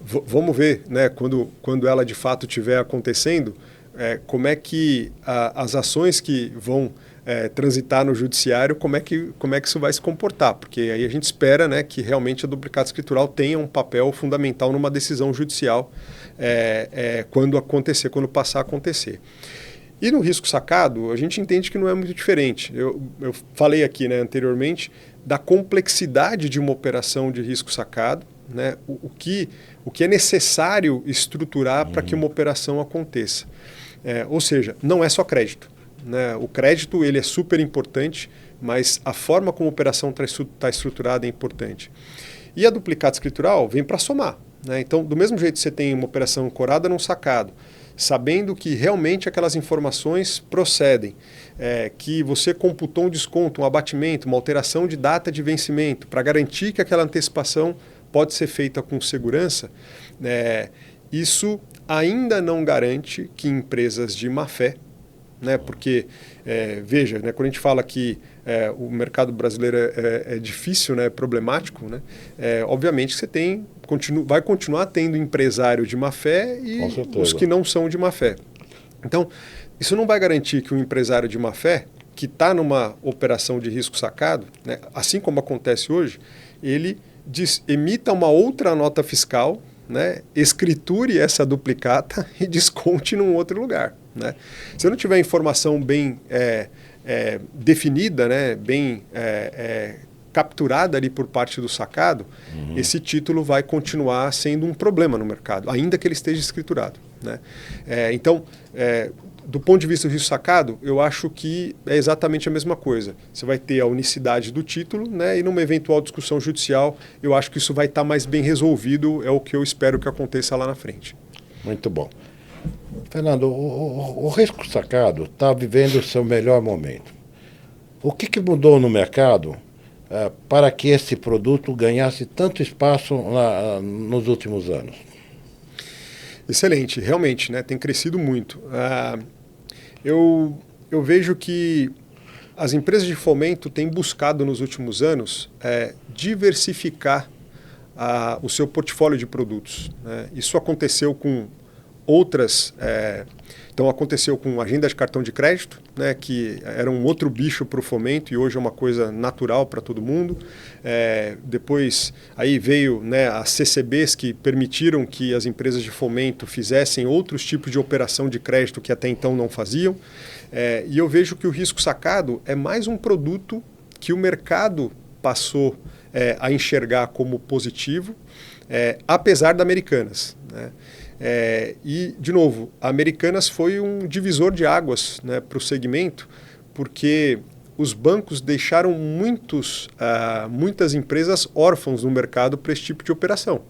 vamos ver, né, quando ela de fato estiver acontecendo, como é que as ações que vão transitar no judiciário, como é que isso vai se comportar, porque aí a gente espera, né, que realmente a duplicata escritural tenha um papel fundamental numa decisão judicial quando passar a acontecer. E no risco sacado, a gente entende que não é muito diferente. Eu falei aqui, né, anteriormente da complexidade de uma operação de risco sacado, né, o que é necessário estruturar para que uma operação aconteça. Ou seja, não é só crédito. Né? O crédito ele é super importante, mas a forma como a operação está estruturada é importante. E a duplicata escritural vem para somar. Né? Então, do mesmo jeito que você tem uma operação ancorada num sacado, sabendo que realmente aquelas informações procedem, que você computou um desconto, um abatimento, uma alteração de data de vencimento, para garantir que aquela antecipação pode ser feita com segurança, isso ainda não garante que empresas de má-fé, né, porque, veja, né, quando a gente fala que o mercado brasileiro é difícil, né, é problemático, né, obviamente você vai continuar tendo empresário de má-fé e os que não são de má-fé. Então, isso não vai garantir que um empresário de má-fé, que está numa operação de risco sacado, né, assim como acontece hoje, ele emita uma outra nota fiscal, né, escriture essa duplicata e desconte num outro lugar. Né? Se eu não tiver informação bem definida, né, bem capturada ali por parte do sacado, esse título vai continuar sendo um problema no mercado, ainda que ele esteja escriturado. Né? Então, do ponto de vista do risco sacado, eu acho que é exatamente a mesma coisa. Você vai ter a unicidade do título, né, e numa eventual discussão judicial, eu acho que isso vai estar mais bem resolvido, é o que eu espero que aconteça lá na frente. Muito bom. Fernando, o risco sacado está vivendo o seu melhor momento. O que mudou no mercado para que esse produto ganhasse tanto espaço nos últimos anos? Excelente, realmente, né, tem crescido muito. Eu vejo que as empresas de fomento têm buscado nos últimos anos diversificar o seu portfólio de produtos. Né? Isso aconteceu com outras... Então aconteceu com agenda de cartão de crédito, né, que era um outro bicho para o fomento e hoje é uma coisa natural para todo mundo. Depois aí veio, né, as CCBs que permitiram que as empresas de fomento fizessem outros tipos de operação de crédito que até então não faziam. E eu vejo que o risco sacado é mais um produto que o mercado passou a enxergar como positivo, apesar da Americanas. Né? E, de novo, a Americanas foi um divisor de águas, né, para o segmento, porque os bancos deixaram muitas empresas órfãos no mercado para esse tipo de operação.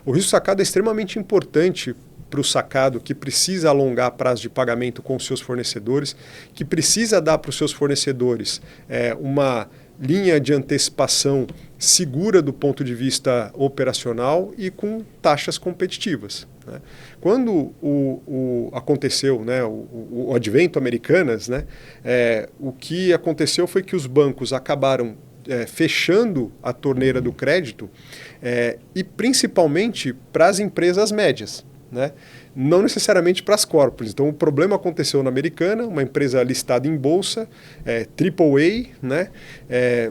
O risco sacado é extremamente importante para o sacado que precisa alongar prazo de pagamento com os seus fornecedores, que precisa dar para os seus fornecedores uma linha de antecipação segura do ponto de vista operacional e com taxas competitivas. Né? Quando aconteceu, né, o advento Americanas, né, o que aconteceu foi que os bancos acabaram fechando a torneira do crédito e principalmente para as empresas médias. Né? Não necessariamente para as corporates. Então, o problema aconteceu na Americana, uma empresa listada em bolsa, AAA, né?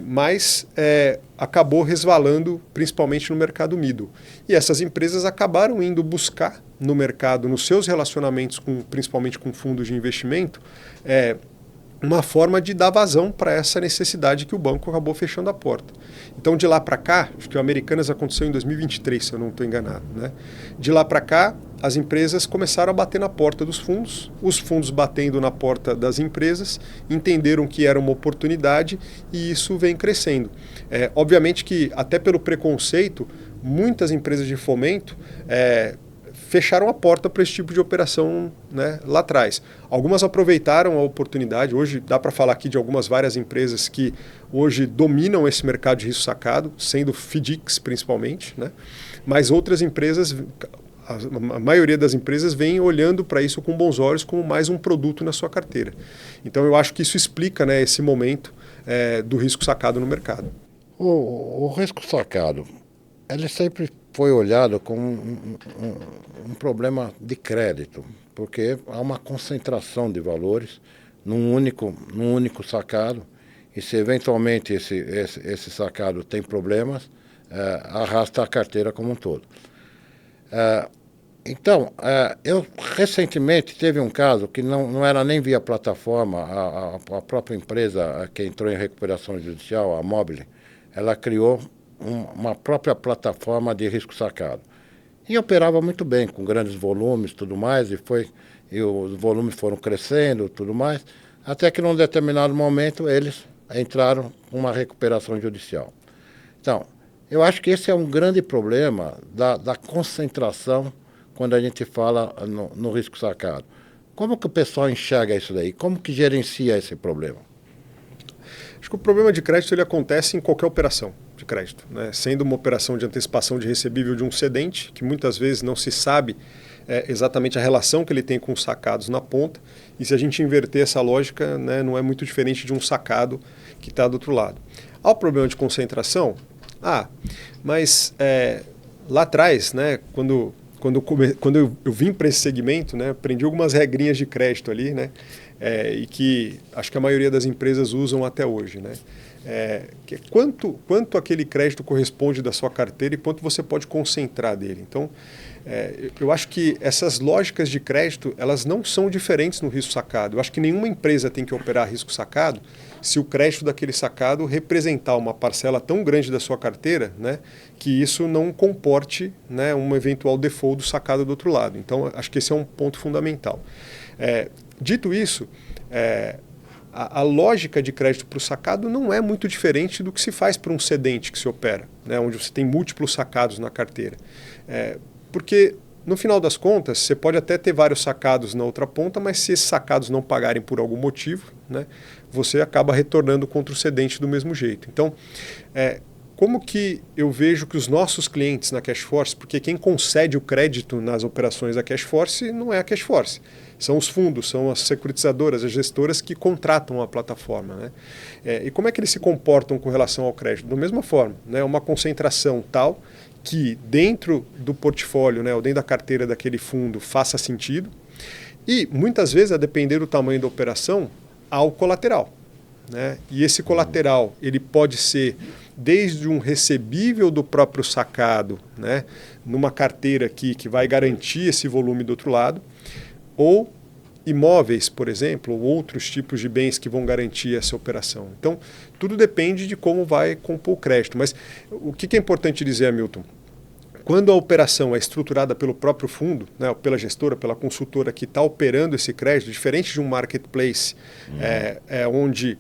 Mas acabou resvalando principalmente no mercado middle. E essas empresas acabaram indo buscar no mercado, nos seus relacionamentos, principalmente com fundos de investimento, uma forma de dar vazão para essa necessidade que o banco acabou fechando a porta. Então, de lá para cá, acho que o Americanas aconteceu em 2023, se eu não estou enganado. Né? De lá para cá, as empresas começaram a bater na porta dos fundos, os fundos batendo na porta das empresas, entenderam que era uma oportunidade e isso vem crescendo. Obviamente que, até pelo preconceito, muitas empresas de fomento fecharam a porta para esse tipo de operação, né, lá atrás. Algumas aproveitaram a oportunidade. Hoje dá para falar aqui de várias empresas que hoje dominam esse mercado de risco sacado, sendo FDICs principalmente, né? Mas outras empresas, a maioria das empresas vem olhando para isso com bons olhos como mais um produto na sua carteira. Então eu acho que isso explica, né, esse momento do risco sacado no mercado. O risco sacado, ele sempre foi olhado como um problema de crédito, porque há uma concentração de valores num único sacado, e se eventualmente esse sacado tem problemas, arrasta a carteira como um todo. Então, eu recentemente teve um caso que não era nem via plataforma, a própria empresa que entrou em recuperação judicial, a Mobile, ela criou uma própria plataforma de risco sacado. E operava muito bem, com grandes volumes e tudo mais, e os volumes foram crescendo tudo mais, até que num determinado momento eles entraram com uma recuperação judicial. Então, eu acho que esse é um grande problema da concentração quando a gente fala no risco sacado. Como que o pessoal enxerga isso daí? Como que gerencia esse problema? Acho que o problema de crédito ele acontece em qualquer operação de crédito, né? Sendo uma operação de antecipação de recebível de um cedente, que muitas vezes não se sabe exatamente a relação que ele tem com os sacados na ponta, e se a gente inverter essa lógica, né, não é muito diferente de um sacado que está do outro lado. Há o problema de concentração? Mas lá atrás, né, quando eu vim para esse segmento, né, aprendi algumas regrinhas de crédito ali, né, e que acho que a maioria das empresas usam até hoje, né, que é quanto aquele crédito corresponde da sua carteira e quanto você pode concentrar dele. Então, eu acho que essas lógicas de crédito, elas não são diferentes no risco sacado. Eu acho que nenhuma empresa tem que operar risco sacado se o crédito daquele sacado representar uma parcela tão grande da sua carteira, né, que isso não comporte, né, um eventual default do sacado do outro lado. Então, acho que esse é um ponto fundamental. Dito isso, a lógica de crédito para o sacado não é muito diferente do que se faz para um cedente que se opera, né, onde você tem múltiplos sacados na carteira. Porque, no final das contas, você pode até ter vários sacados na outra ponta, mas se esses sacados não pagarem por algum motivo, né, você acaba retornando contra o cedente do mesmo jeito. Então, como que eu vejo que os nossos clientes na CashForce, porque quem concede o crédito nas operações da CashForce não é a CashForce, são os fundos, são as securitizadoras, as gestoras que contratam a plataforma, né? E como é que eles se comportam com relação ao crédito? Da mesma forma, né, uma concentração tal que dentro do portfólio, né, ou dentro da carteira daquele fundo faça sentido, e muitas vezes, a depender do tamanho da operação, há o colateral, né? E esse colateral ele pode ser desde um recebível do próprio sacado, né, numa carteira aqui que vai garantir esse volume do outro lado, ou imóveis, por exemplo, ou outros tipos de bens que vão garantir essa operação. Então, tudo depende de como vai compor o crédito. Mas o que é importante dizer, Hamilton? Quando a operação é estruturada pelo próprio fundo, né, ou pela gestora, pela consultora que está operando esse crédito, diferente de um marketplace, onde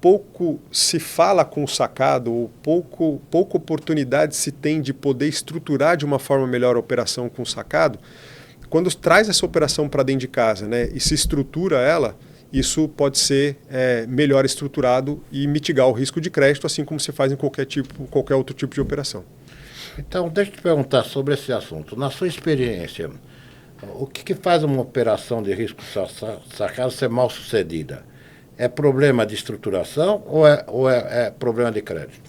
pouco se fala com o sacado, ou pouca oportunidade se tem de poder estruturar de uma forma melhor a operação com o sacado, quando traz essa operação para dentro de casa, né, e se estrutura ela, isso pode ser melhor estruturado e mitigar o risco de crédito, assim como se faz em qualquer outro tipo de operação. Então, deixa eu te perguntar sobre esse assunto. Na sua experiência, o que faz uma operação de risco sacado ser mal sucedida? É problema de estruturação ou é problema de crédito?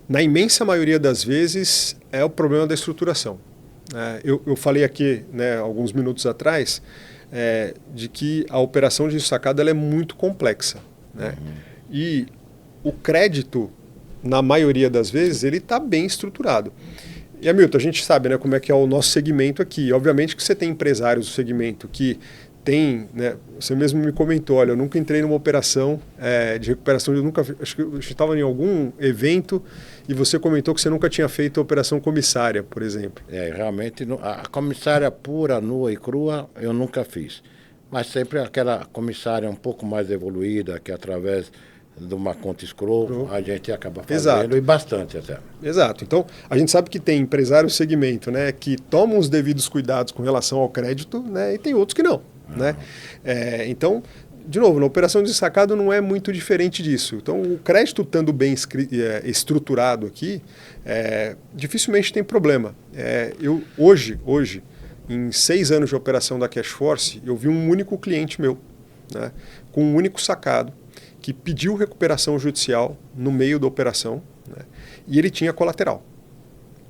Na imensa maioria das vezes, é o problema da estruturação. Eu falei aqui, né, alguns minutos atrás, de que a operação de risco sacado ela é muito complexa, né? E o crédito, na maioria das vezes, ele está bem estruturado. E, Hamilton, a gente sabe, né, como é que é o nosso segmento aqui. Obviamente que você tem empresários do segmento que tem, né, você mesmo me comentou, olha, eu nunca entrei numa operação de recuperação, acho que eu estava em algum evento e você comentou que você nunca tinha feito a operação comissária, por exemplo. Realmente, a comissária pura, nua e crua, eu nunca fiz. Mas sempre aquela comissária um pouco mais evoluída, que através de uma conta escrow, a gente acaba fazendo. Exato. E bastante até. Exato. Então, a gente sabe que tem empresários do segmento, né, que tomam os devidos cuidados com relação ao crédito, né, e tem outros que não. Né? Então, de novo, na operação de sacado não é muito diferente disso. Então, o crédito estando bem estruturado aqui, dificilmente tem problema. Eu hoje, em 6 anos de operação da CashForce, eu vi um único cliente meu, né, com um único sacado, que pediu recuperação judicial no meio da operação, né, e ele tinha colateral.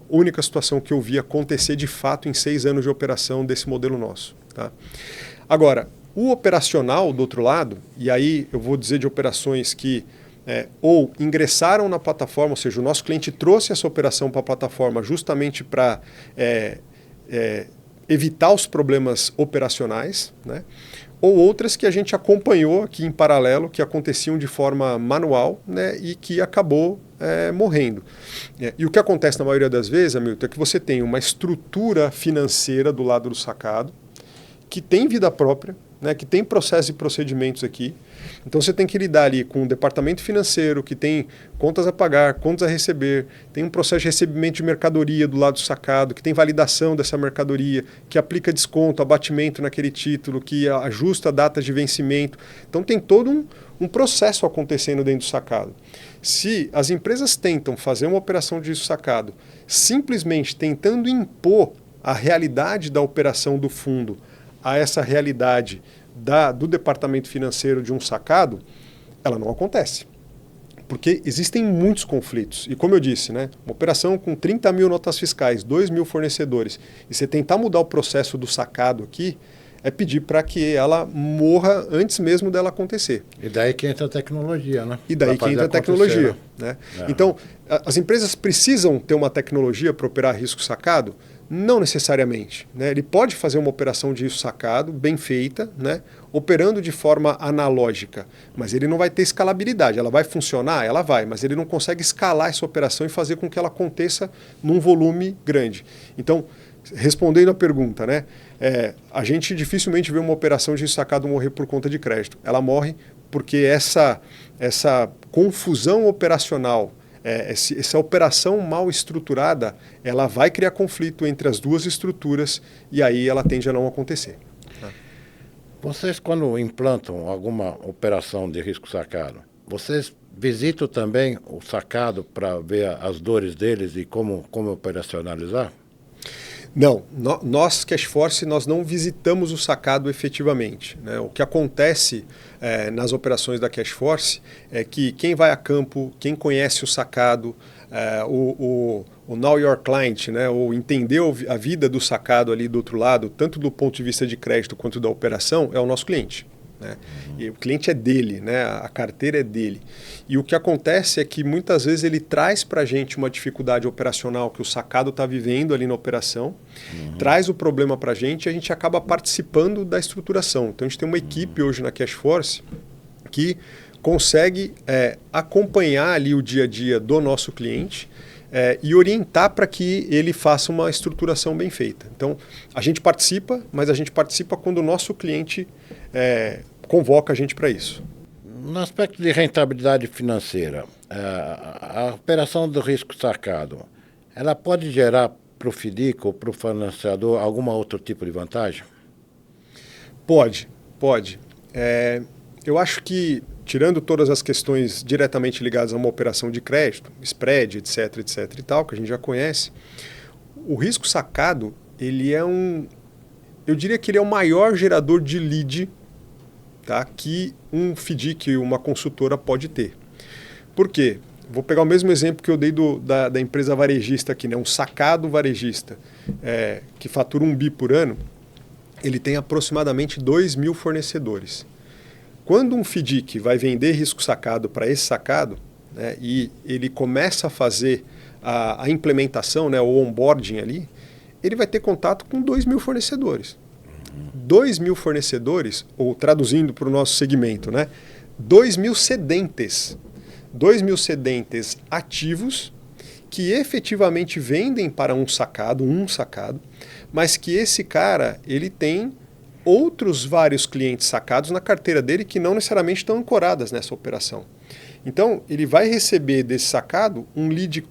Única situação que eu vi acontecer de fato em 6 anos de operação desse modelo nosso. Tá? Agora, O operacional, do outro lado, e aí eu vou dizer de operações que ou ingressaram na plataforma, ou seja, o nosso cliente trouxe essa operação para a plataforma justamente para evitar os problemas operacionais, né? Ou outras que a gente acompanhou aqui em paralelo, que aconteciam de forma manual, né? E que acabou morrendo. E o que acontece na maioria das vezes, Hamilton, é que você tem uma estrutura financeira do lado do sacado, que tem vida própria, né, que tem processos e procedimentos aqui. Então você tem que lidar ali com o departamento financeiro, que tem contas a pagar, contas a receber, tem um processo de recebimento de mercadoria do lado do sacado, que tem validação dessa mercadoria, que aplica desconto, abatimento naquele título, que ajusta datas de vencimento. Então tem todo um processo acontecendo dentro do sacado. Se as empresas tentam fazer uma operação de sacado simplesmente tentando impor a realidade da operação do fundo a essa realidade do departamento financeiro de um sacado, ela não acontece. Porque existem muitos conflitos. E como eu disse, né, uma operação com 30 mil notas fiscais, 2 mil fornecedores, e você tentar mudar o processo do sacado aqui, é pedir para que ela morra antes mesmo dela acontecer. E daí que entra a tecnologia, né? E daí que entra a tecnologia. Né? Então, as empresas precisam ter uma tecnologia para operar risco sacado? Não necessariamente. Né? Ele pode fazer uma operação de risco sacado, bem feita, né? Operando de forma analógica, mas ele não vai ter escalabilidade. Ela vai funcionar? Ela vai, mas ele não consegue escalar essa operação e fazer com que ela aconteça num volume grande. Então, respondendo a pergunta, né? A gente dificilmente vê uma operação de risco sacado morrer por conta de crédito. Ela morre porque essa confusão operacional, essa operação mal estruturada, ela vai criar conflito entre as duas estruturas e aí ela tende a não acontecer. Vocês, quando implantam alguma operação de risco sacado, vocês visitam também o sacado para ver as dores deles e como operacionalizar? Não, nós, Cashforce, nós não visitamos o sacado efetivamente. Né? O que acontece nas operações da Cashforce é que quem vai a campo, quem conhece o sacado, o Know Your Client, né? Ou entendeu a vida do sacado ali do outro lado, tanto do ponto de vista de crédito quanto da operação, é o nosso cliente. Né? E o cliente é dele, né? A carteira é dele. E o que acontece é que muitas vezes ele traz para a gente uma dificuldade operacional que o sacado está vivendo ali na operação, traz o problema para a gente acaba participando da estruturação. Então a gente tem uma equipe hoje na Cashforce que consegue acompanhar ali o dia a dia do nosso cliente e orientar para que ele faça uma estruturação bem feita. Então a gente participa, mas a gente participa quando o nosso cliente convoca a gente para isso. No aspecto de rentabilidade financeira, a operação do risco sacado, ela pode gerar para o FDIC ou para o financiador algum outro tipo de vantagem? Pode. Eu acho que, tirando todas as questões diretamente ligadas a uma operação de crédito, spread, etc e tal, que a gente já conhece, o risco sacado, ele é eu diria que ele é o maior gerador de lead, tá, que um FDIC, uma consultora pode ter. Por quê? Vou pegar o mesmo exemplo que eu dei da empresa varejista aqui, né? Um sacado varejista que fatura 1 bi por ano, ele tem aproximadamente 2 mil fornecedores. Quando um FDIC vai vender risco sacado para esse sacado, né, e ele começa a fazer a implementação, né, o onboarding ali, ele vai ter contato com 2 mil fornecedores. 2 mil fornecedores, ou traduzindo para o nosso segmento, né, 2 mil cedentes. 2 mil cedentes ativos que efetivamente vendem para um sacado, mas que esse cara ele tem outros vários clientes sacados na carteira dele que não necessariamente estão ancoradas nessa operação. Então, ele vai receber desse sacado um lead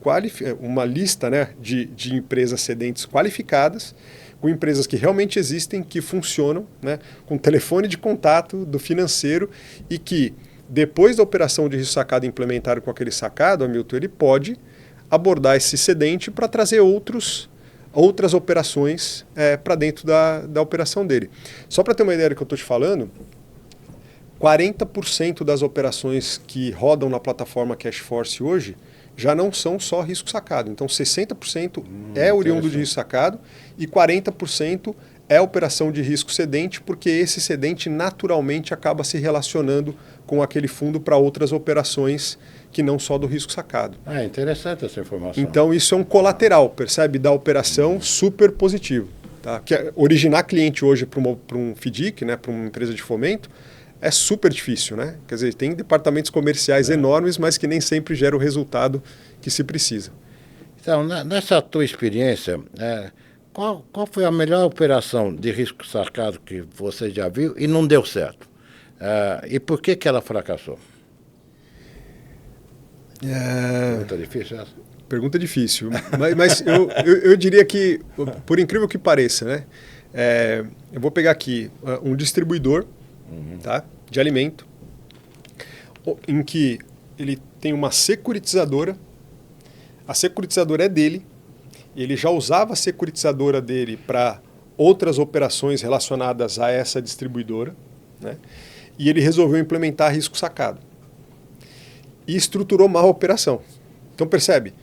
uma lista, né, de empresas cedentes qualificadas, com empresas que realmente existem, que funcionam, né, com telefone de contato do financeiro e que, depois da operação de risco sacado implementada com aquele sacado, Hamilton, ele pode abordar esse cedente para trazer outras operações para dentro da operação dele. Só para ter uma ideia do que eu estou te falando, 40% das operações que rodam na plataforma Cashforce hoje já não são só risco sacado. Então 60% é oriundo de risco sacado e 40% é operação de risco cedente, porque esse cedente naturalmente acaba se relacionando com aquele fundo para outras operações que não só do risco sacado. É interessante essa informação. Então isso é um colateral, percebe, da operação super positivo. Tá? Que originar cliente hoje para um FDIC, né, para uma empresa de fomento, é super difícil, né? Quer dizer, tem departamentos comerciais enormes, mas que nem sempre geram o resultado que se precisa. Então, nessa tua experiência, qual foi a melhor operação de risco sacado que você já viu e não deu certo? E por que ela fracassou? Pergunta difícil essa? Pergunta difícil, mas eu diria que, por incrível que pareça, né? Eu vou pegar aqui um distribuidor, tá, de alimento, em que ele tem uma securitizadora, a securitizadora é dele, ele já usava a securitizadora dele para outras operações relacionadas a essa distribuidora, né? E ele resolveu implementar risco sacado. E estruturou mal a operação. Então percebe,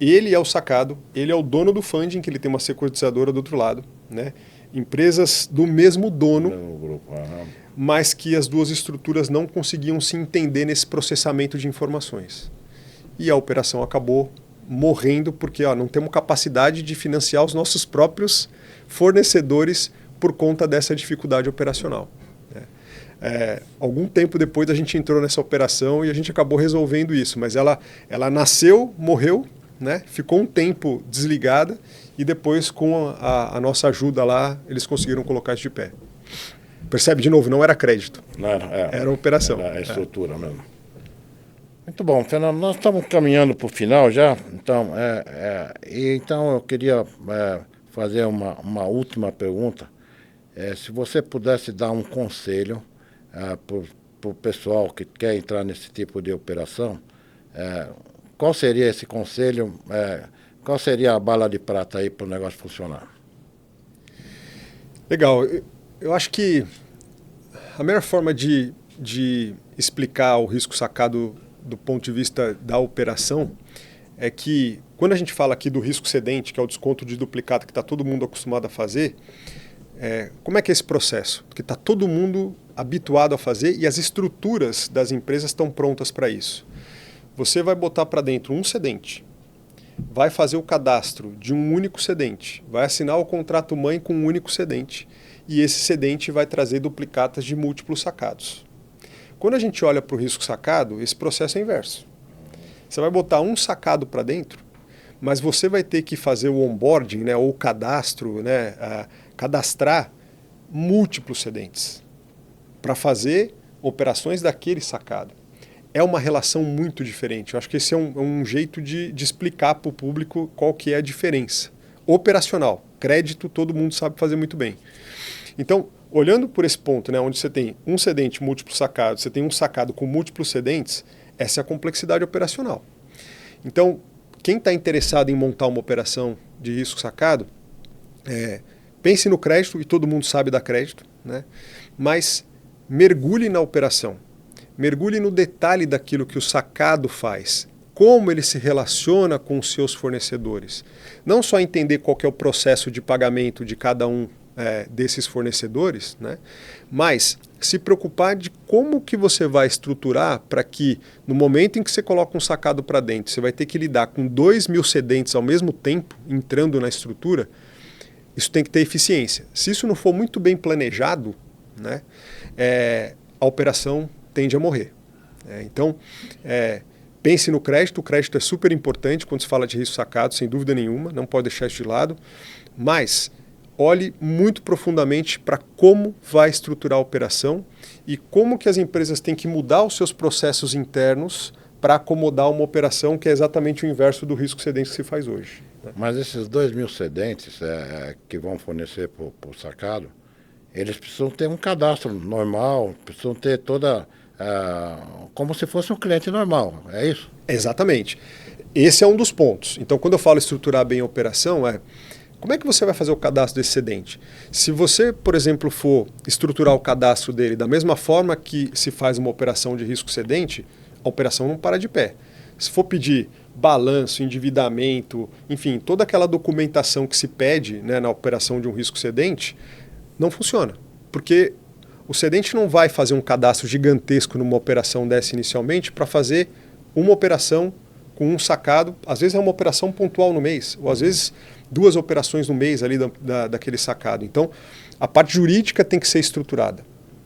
ele é o sacado, ele é o dono do funding, que ele tem uma securitizadora do outro lado, né? Empresas do mesmo dono, mas que as duas estruturas não conseguiam se entender nesse processamento de informações. E a operação acabou morrendo porque não temos capacidade de financiar os nossos próprios fornecedores por conta dessa dificuldade operacional. Algum tempo depois a gente entrou nessa operação e a gente acabou resolvendo isso, mas ela nasceu, morreu, né? Ficou um tempo desligada e depois, com a nossa ajuda lá, eles conseguiram colocar isso de pé. Percebe, de novo, não era crédito. Não era operação. Era a estrutura mesmo. Muito bom, Fernando. Nós estamos caminhando para o final já. Então, então eu queria fazer uma última pergunta. Se você pudesse dar um conselho para o pessoal que quer entrar nesse tipo de operação, qual seria esse conselho? Qual seria a bala de prata aí para o negócio funcionar? Legal. Eu acho que a melhor forma de explicar o risco sacado do ponto de vista da operação é que, quando a gente fala aqui do risco cedente, que é o desconto de duplicata que está todo mundo acostumado a fazer, como é que é esse processo? Porque está todo mundo habituado a fazer e as estruturas das empresas estão prontas para isso. Você vai botar para dentro um cedente, vai fazer o cadastro de um único cedente, vai assinar o contrato mãe com um único cedente e esse cedente vai trazer duplicatas de múltiplos sacados. Quando a gente olha para o risco sacado, esse processo é inverso. Você vai botar um sacado para dentro, mas você vai ter que fazer o onboarding, né, ou o cadastro, né, cadastrar múltiplos cedentes para fazer operações daquele sacado. É uma relação muito diferente. Eu acho que esse é um jeito de explicar para o público qual que é a diferença. Operacional, crédito, todo mundo sabe fazer muito bem. Então, olhando por esse ponto, né, onde você tem um cedente múltiplo sacado, você tem um sacado com múltiplos cedentes, essa é a complexidade operacional. Então, quem está interessado em montar uma operação de risco sacado, pense no crédito, e todo mundo sabe dar crédito, né, mas mergulhe na operação. Mergulhe no detalhe daquilo que o sacado faz, como ele se relaciona com os seus fornecedores. Não só entender qual que é o processo de pagamento de cada um desses fornecedores, né? Mas se preocupar de como que você vai estruturar para que, no momento em que você coloca um sacado para dentro, você vai ter que lidar com 2.000 cedentes ao mesmo tempo, entrando na estrutura, isso tem que ter eficiência. Se isso não for muito bem planejado, né, a operação tende a morrer. Então, pense no crédito. O crédito é super importante quando se fala de risco sacado, sem dúvida nenhuma, não pode deixar isso de lado, mas olhe muito profundamente para como vai estruturar a operação e como que as empresas têm que mudar os seus processos internos para acomodar uma operação que é exatamente o inverso do risco cedente que se faz hoje. Mas esses 2.000 cedentes que vão fornecer para o sacado, eles precisam ter um cadastro normal, precisam ter toda... como se fosse um cliente normal, é isso? Exatamente. Esse é um dos pontos. Então, quando eu falo estruturar bem a operação, como é que você vai fazer o cadastro desse cedente? Se você, por exemplo, for estruturar o cadastro dele da mesma forma que se faz uma operação de risco cedente, a operação não para de pé. se for pedir balanço, endividamento, enfim, toda aquela documentação que se pede, né, na operação de um risco cedente, não funciona. Porque o cedente não vai fazer um cadastro gigantesco numa operação dessa inicialmente para fazer uma operação com um sacado. Às vezes é uma operação pontual no mês, ou às vezes 2 operações no mês ali daquele sacado. Então, a parte jurídica tem que ser estruturada,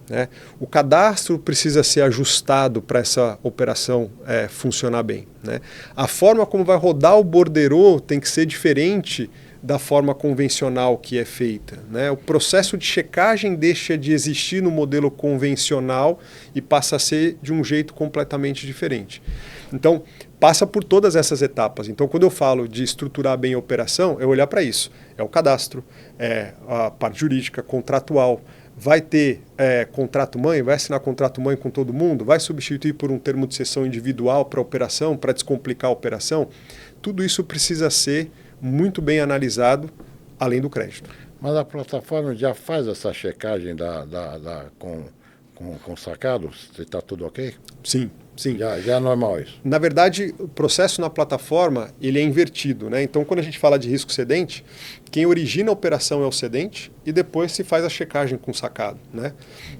né? O cadastro precisa ser ajustado para essa operação funcionar bem, né? A forma como vai rodar o borderô tem que ser diferente da forma convencional que é feita, né? O processo de checagem deixa de existir no modelo convencional e passa a ser de um jeito completamente diferente. Então, passa por todas essas etapas. Então, quando eu falo de estruturar bem a operação, é olhar para isso. É o cadastro, é a parte jurídica, contratual. Vai ter contrato-mãe? Vai assinar contrato-mãe com todo mundo? Vai substituir por um termo de cessão individual para a operação, para descomplicar a operação? Tudo isso precisa ser muito bem analisado, além do crédito. Mas a plataforma já faz essa checagem com sacados? Se está tudo ok? Sim. Sim. Já é normal isso? Na verdade, o processo na plataforma ele é invertido, né? Então, quando a gente fala de risco cedente, quem origina a operação é o cedente e depois se faz a checagem com o sacado, né?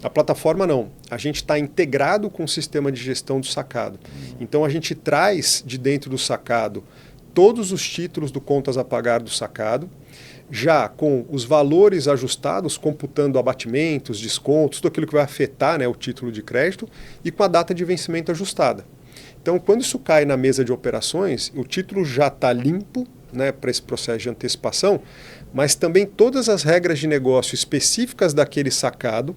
A plataforma não. A gente está integrado com o sistema de gestão do sacado. Então, a gente traz de dentro do sacado todos os títulos do contas a pagar do sacado, já com os valores ajustados, computando abatimentos, descontos, tudo aquilo que vai afetar, né, o título de crédito, e com a data de vencimento ajustada. Então, quando isso cai na mesa de operações, o título já está limpo, né, para esse processo de antecipação, mas também todas as regras de negócio específicas daquele sacado,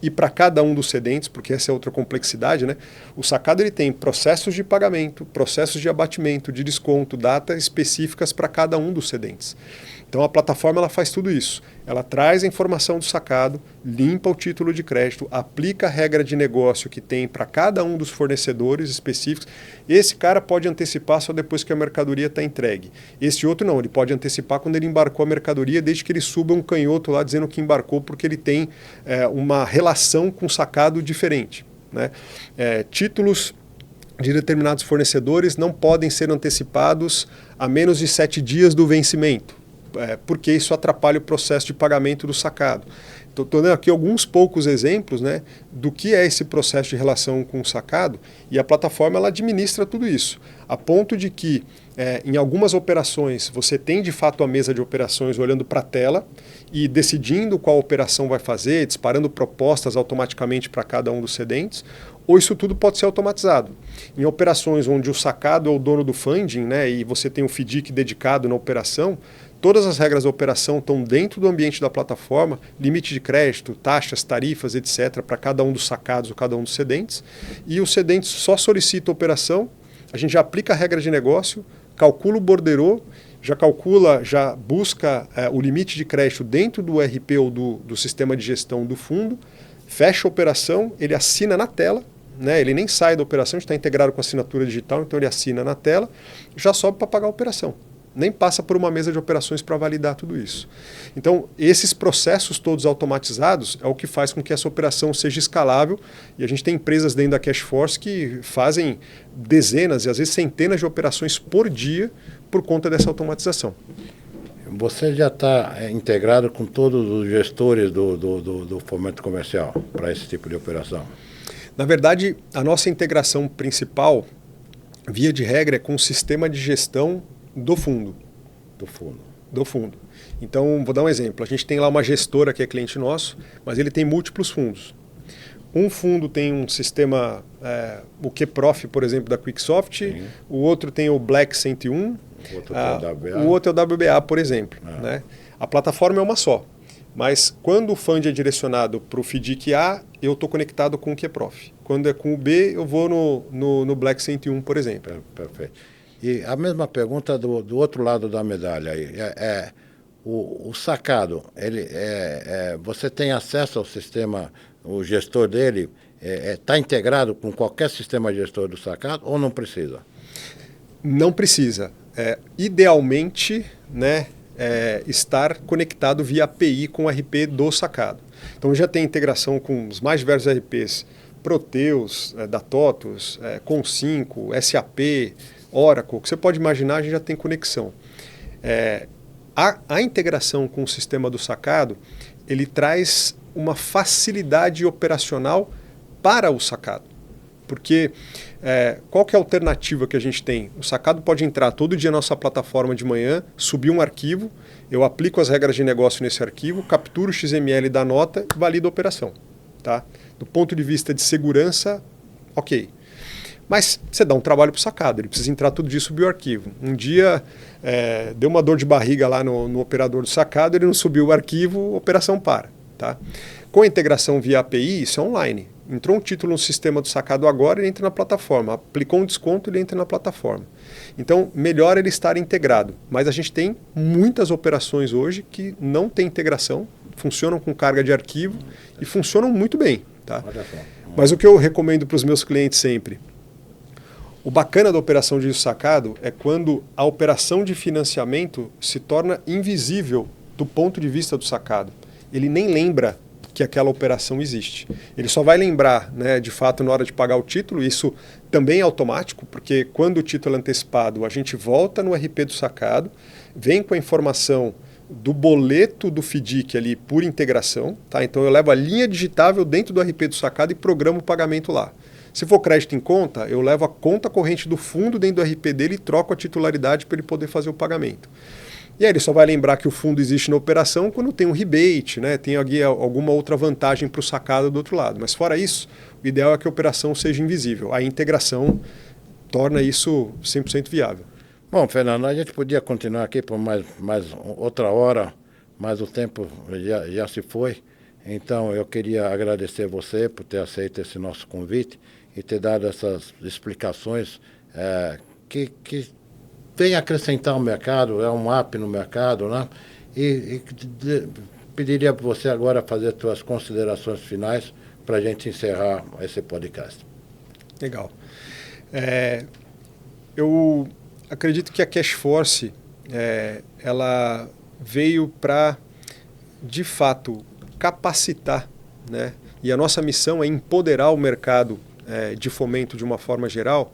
e para cada um dos cedentes, porque essa é outra complexidade, né? O sacado ele tem processos de pagamento, processos de abatimento, de desconto, datas específicas para cada um dos cedentes. Então a plataforma ela faz tudo isso. Ela traz a informação do sacado, limpa o título de crédito, aplica a regra de negócio que tem para cada um dos fornecedores específicos. Esse cara pode antecipar só depois que a mercadoria está entregue. Esse outro não, ele pode antecipar quando ele embarcou a mercadoria, desde que ele suba um canhoto lá dizendo que embarcou, porque ele tem uma relação com o sacado diferente, né? Títulos de determinados fornecedores não podem ser antecipados a menos de 7 dias do vencimento, porque isso atrapalha o processo de pagamento do sacado. Estou dando aqui alguns poucos exemplos, né, do que é esse processo de relação com o sacado, e a plataforma ela administra tudo isso, a ponto de que em algumas operações você tem de fato a mesa de operações olhando para a tela e decidindo qual operação vai fazer, disparando propostas automaticamente para cada um dos cedentes, ou isso tudo pode ser automatizado. Em operações onde o sacado é o dono do funding, né, e você tem um FDIC dedicado na operação, todas as regras da operação estão dentro do ambiente da plataforma, limite de crédito, taxas, tarifas, etc., para cada um dos sacados ou cada um dos cedentes, e o cedente só solicita a operação, a gente já aplica a regra de negócio, calcula o borderô, já busca o limite de crédito dentro do RP ou do sistema de gestão do fundo, fecha a operação, ele assina na tela, né, ele nem sai da operação, está integrado com a assinatura digital, então ele assina na tela, já sobe para pagar a operação. Nem passa por uma mesa de operações para validar tudo isso. Então, esses processos todos automatizados é o que faz com que essa operação seja escalável, e a gente tem empresas dentro da CashForce que fazem dezenas e às vezes centenas de operações por dia por conta dessa automatização. Você já está integrado com todos os gestores do fomento comercial para esse tipo de operação? Na verdade, a nossa integração principal, via de regra, é com o sistema de gestão do fundo. Do fundo. Então, vou dar um exemplo. A gente tem lá uma gestora que é cliente nosso, mas ele tem múltiplos fundos. Um fundo tem um sistema, o QProf, por exemplo, da Quicksoft, sim. O outro tem o Black 101, o outro é o WBA, por exemplo. Né? A plataforma é uma só, mas quando o fund é direcionado para o FDIC A, eu estou conectado com o QProf. Quando é com o B, eu vou no Black 101, por exemplo. Perfeito. E a mesma pergunta do outro lado da medalha aí. O sacado, você tem acesso ao sistema, o gestor dele está integrado com qualquer sistema gestor do sacado ou não precisa? Não precisa. Idealmente, né, estar conectado via API com o RP do sacado. Então já tem integração com os mais diversos RPs Proteus, da TOTUS, Com5, SAP, Oracle, o que você pode imaginar, a gente já tem conexão. A integração com o sistema do sacado, ele traz uma facilidade operacional para o sacado. Porque qual que é a alternativa que a gente tem? O sacado pode entrar todo dia na nossa plataforma de manhã, subir um arquivo, eu aplico as regras de negócio nesse arquivo, capturo o XML da nota e valido a operação. Tá? Do ponto de vista de segurança, ok. Mas você dá um trabalho para o sacado, ele precisa entrar todo dia e subir o arquivo. Um dia deu uma dor de barriga lá no operador do sacado, ele não subiu o arquivo, a operação para. Tá? Com a integração via API, isso é online. Entrou um título no sistema do sacado agora, ele entra na plataforma. Aplicou um desconto, ele entra na plataforma. Então, melhor ele estar integrado. Mas a gente tem muitas operações hoje que não têm integração, funcionam com carga de arquivo e funcionam muito bem. Tá? Mas o que eu recomendo para os meus clientes sempre, o bacana da operação de risco sacado é quando a operação de financiamento se torna invisível do ponto de vista do sacado. Ele nem lembra que aquela operação existe. Ele só vai lembrar, né, de fato, na hora de pagar o título. Isso também é automático, porque quando o título é antecipado, a gente volta no RP do sacado, vem com a informação do boleto do FDIC ali por integração. Tá? Então eu levo a linha digitável dentro do RP do sacado e programo o pagamento lá. Se for crédito em conta, eu levo a conta corrente do fundo dentro do RP dele e troco a titularidade para ele poder fazer o pagamento. E aí ele só vai lembrar que o fundo existe na operação quando tem um rebate, né? Tem alguma outra vantagem para o sacado do outro lado. Mas fora isso, o ideal é que a operação seja invisível. A integração torna isso 100% viável. Bom, Fernando, a gente podia continuar aqui por mais outra hora, mas o tempo já se foi. Então eu queria agradecer você por ter aceito esse nosso convite e ter dado essas explicações que vem acrescentar o mercado, é um up no mercado, né? E pediria para você agora fazer suas considerações finais para a gente encerrar esse podcast. Legal. Eu acredito que a CashForce ela veio para, de fato, capacitar, né? E a nossa missão é empoderar o mercado de fomento de uma forma geral,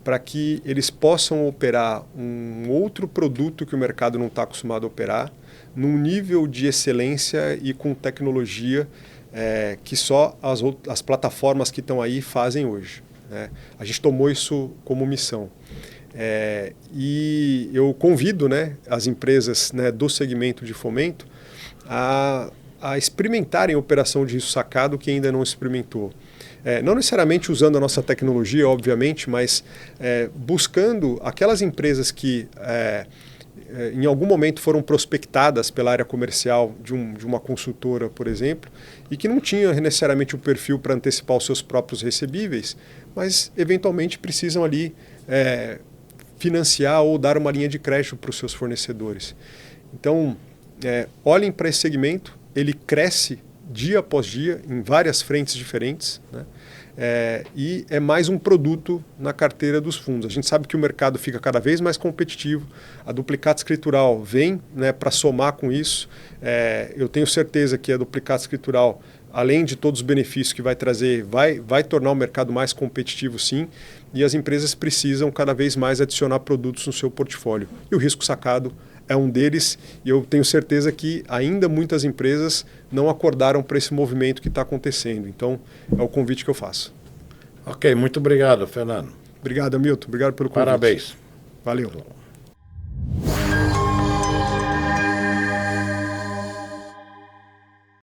para que eles possam operar um outro produto que o mercado não está acostumado a operar, num nível de excelência e com tecnologia que só as plataformas que estão aí fazem hoje. Né? A gente tomou isso como missão. E eu convido, né, as empresas, né, do segmento de fomento a experimentarem a operação de risco sacado que ainda não experimentou. Não necessariamente usando a nossa tecnologia, obviamente, mas buscando aquelas empresas que em algum momento foram prospectadas pela área comercial de uma consultora, por exemplo, e que não tinham necessariamente o perfil para antecipar os seus próprios recebíveis, mas eventualmente precisam ali financiar ou dar uma linha de crédito para os seus fornecedores. Então, olhem para esse segmento, ele cresce dia após dia, em várias frentes diferentes, né? E é mais um produto na carteira dos fundos. A gente sabe que o mercado fica cada vez mais competitivo, a duplicata escritural vem, né, para somar com isso. Eu tenho certeza que a duplicata escritural, além de todos os benefícios que vai trazer, vai tornar o mercado mais competitivo, sim, e as empresas precisam cada vez mais adicionar produtos no seu portfólio. E o risco sacado é um deles, e eu tenho certeza que ainda muitas empresas não acordaram para esse movimento que está acontecendo. Então, é o convite que eu faço. Ok, muito obrigado, Fernando. Obrigado, Hamilton. Obrigado pelo convite. Parabéns. Valeu.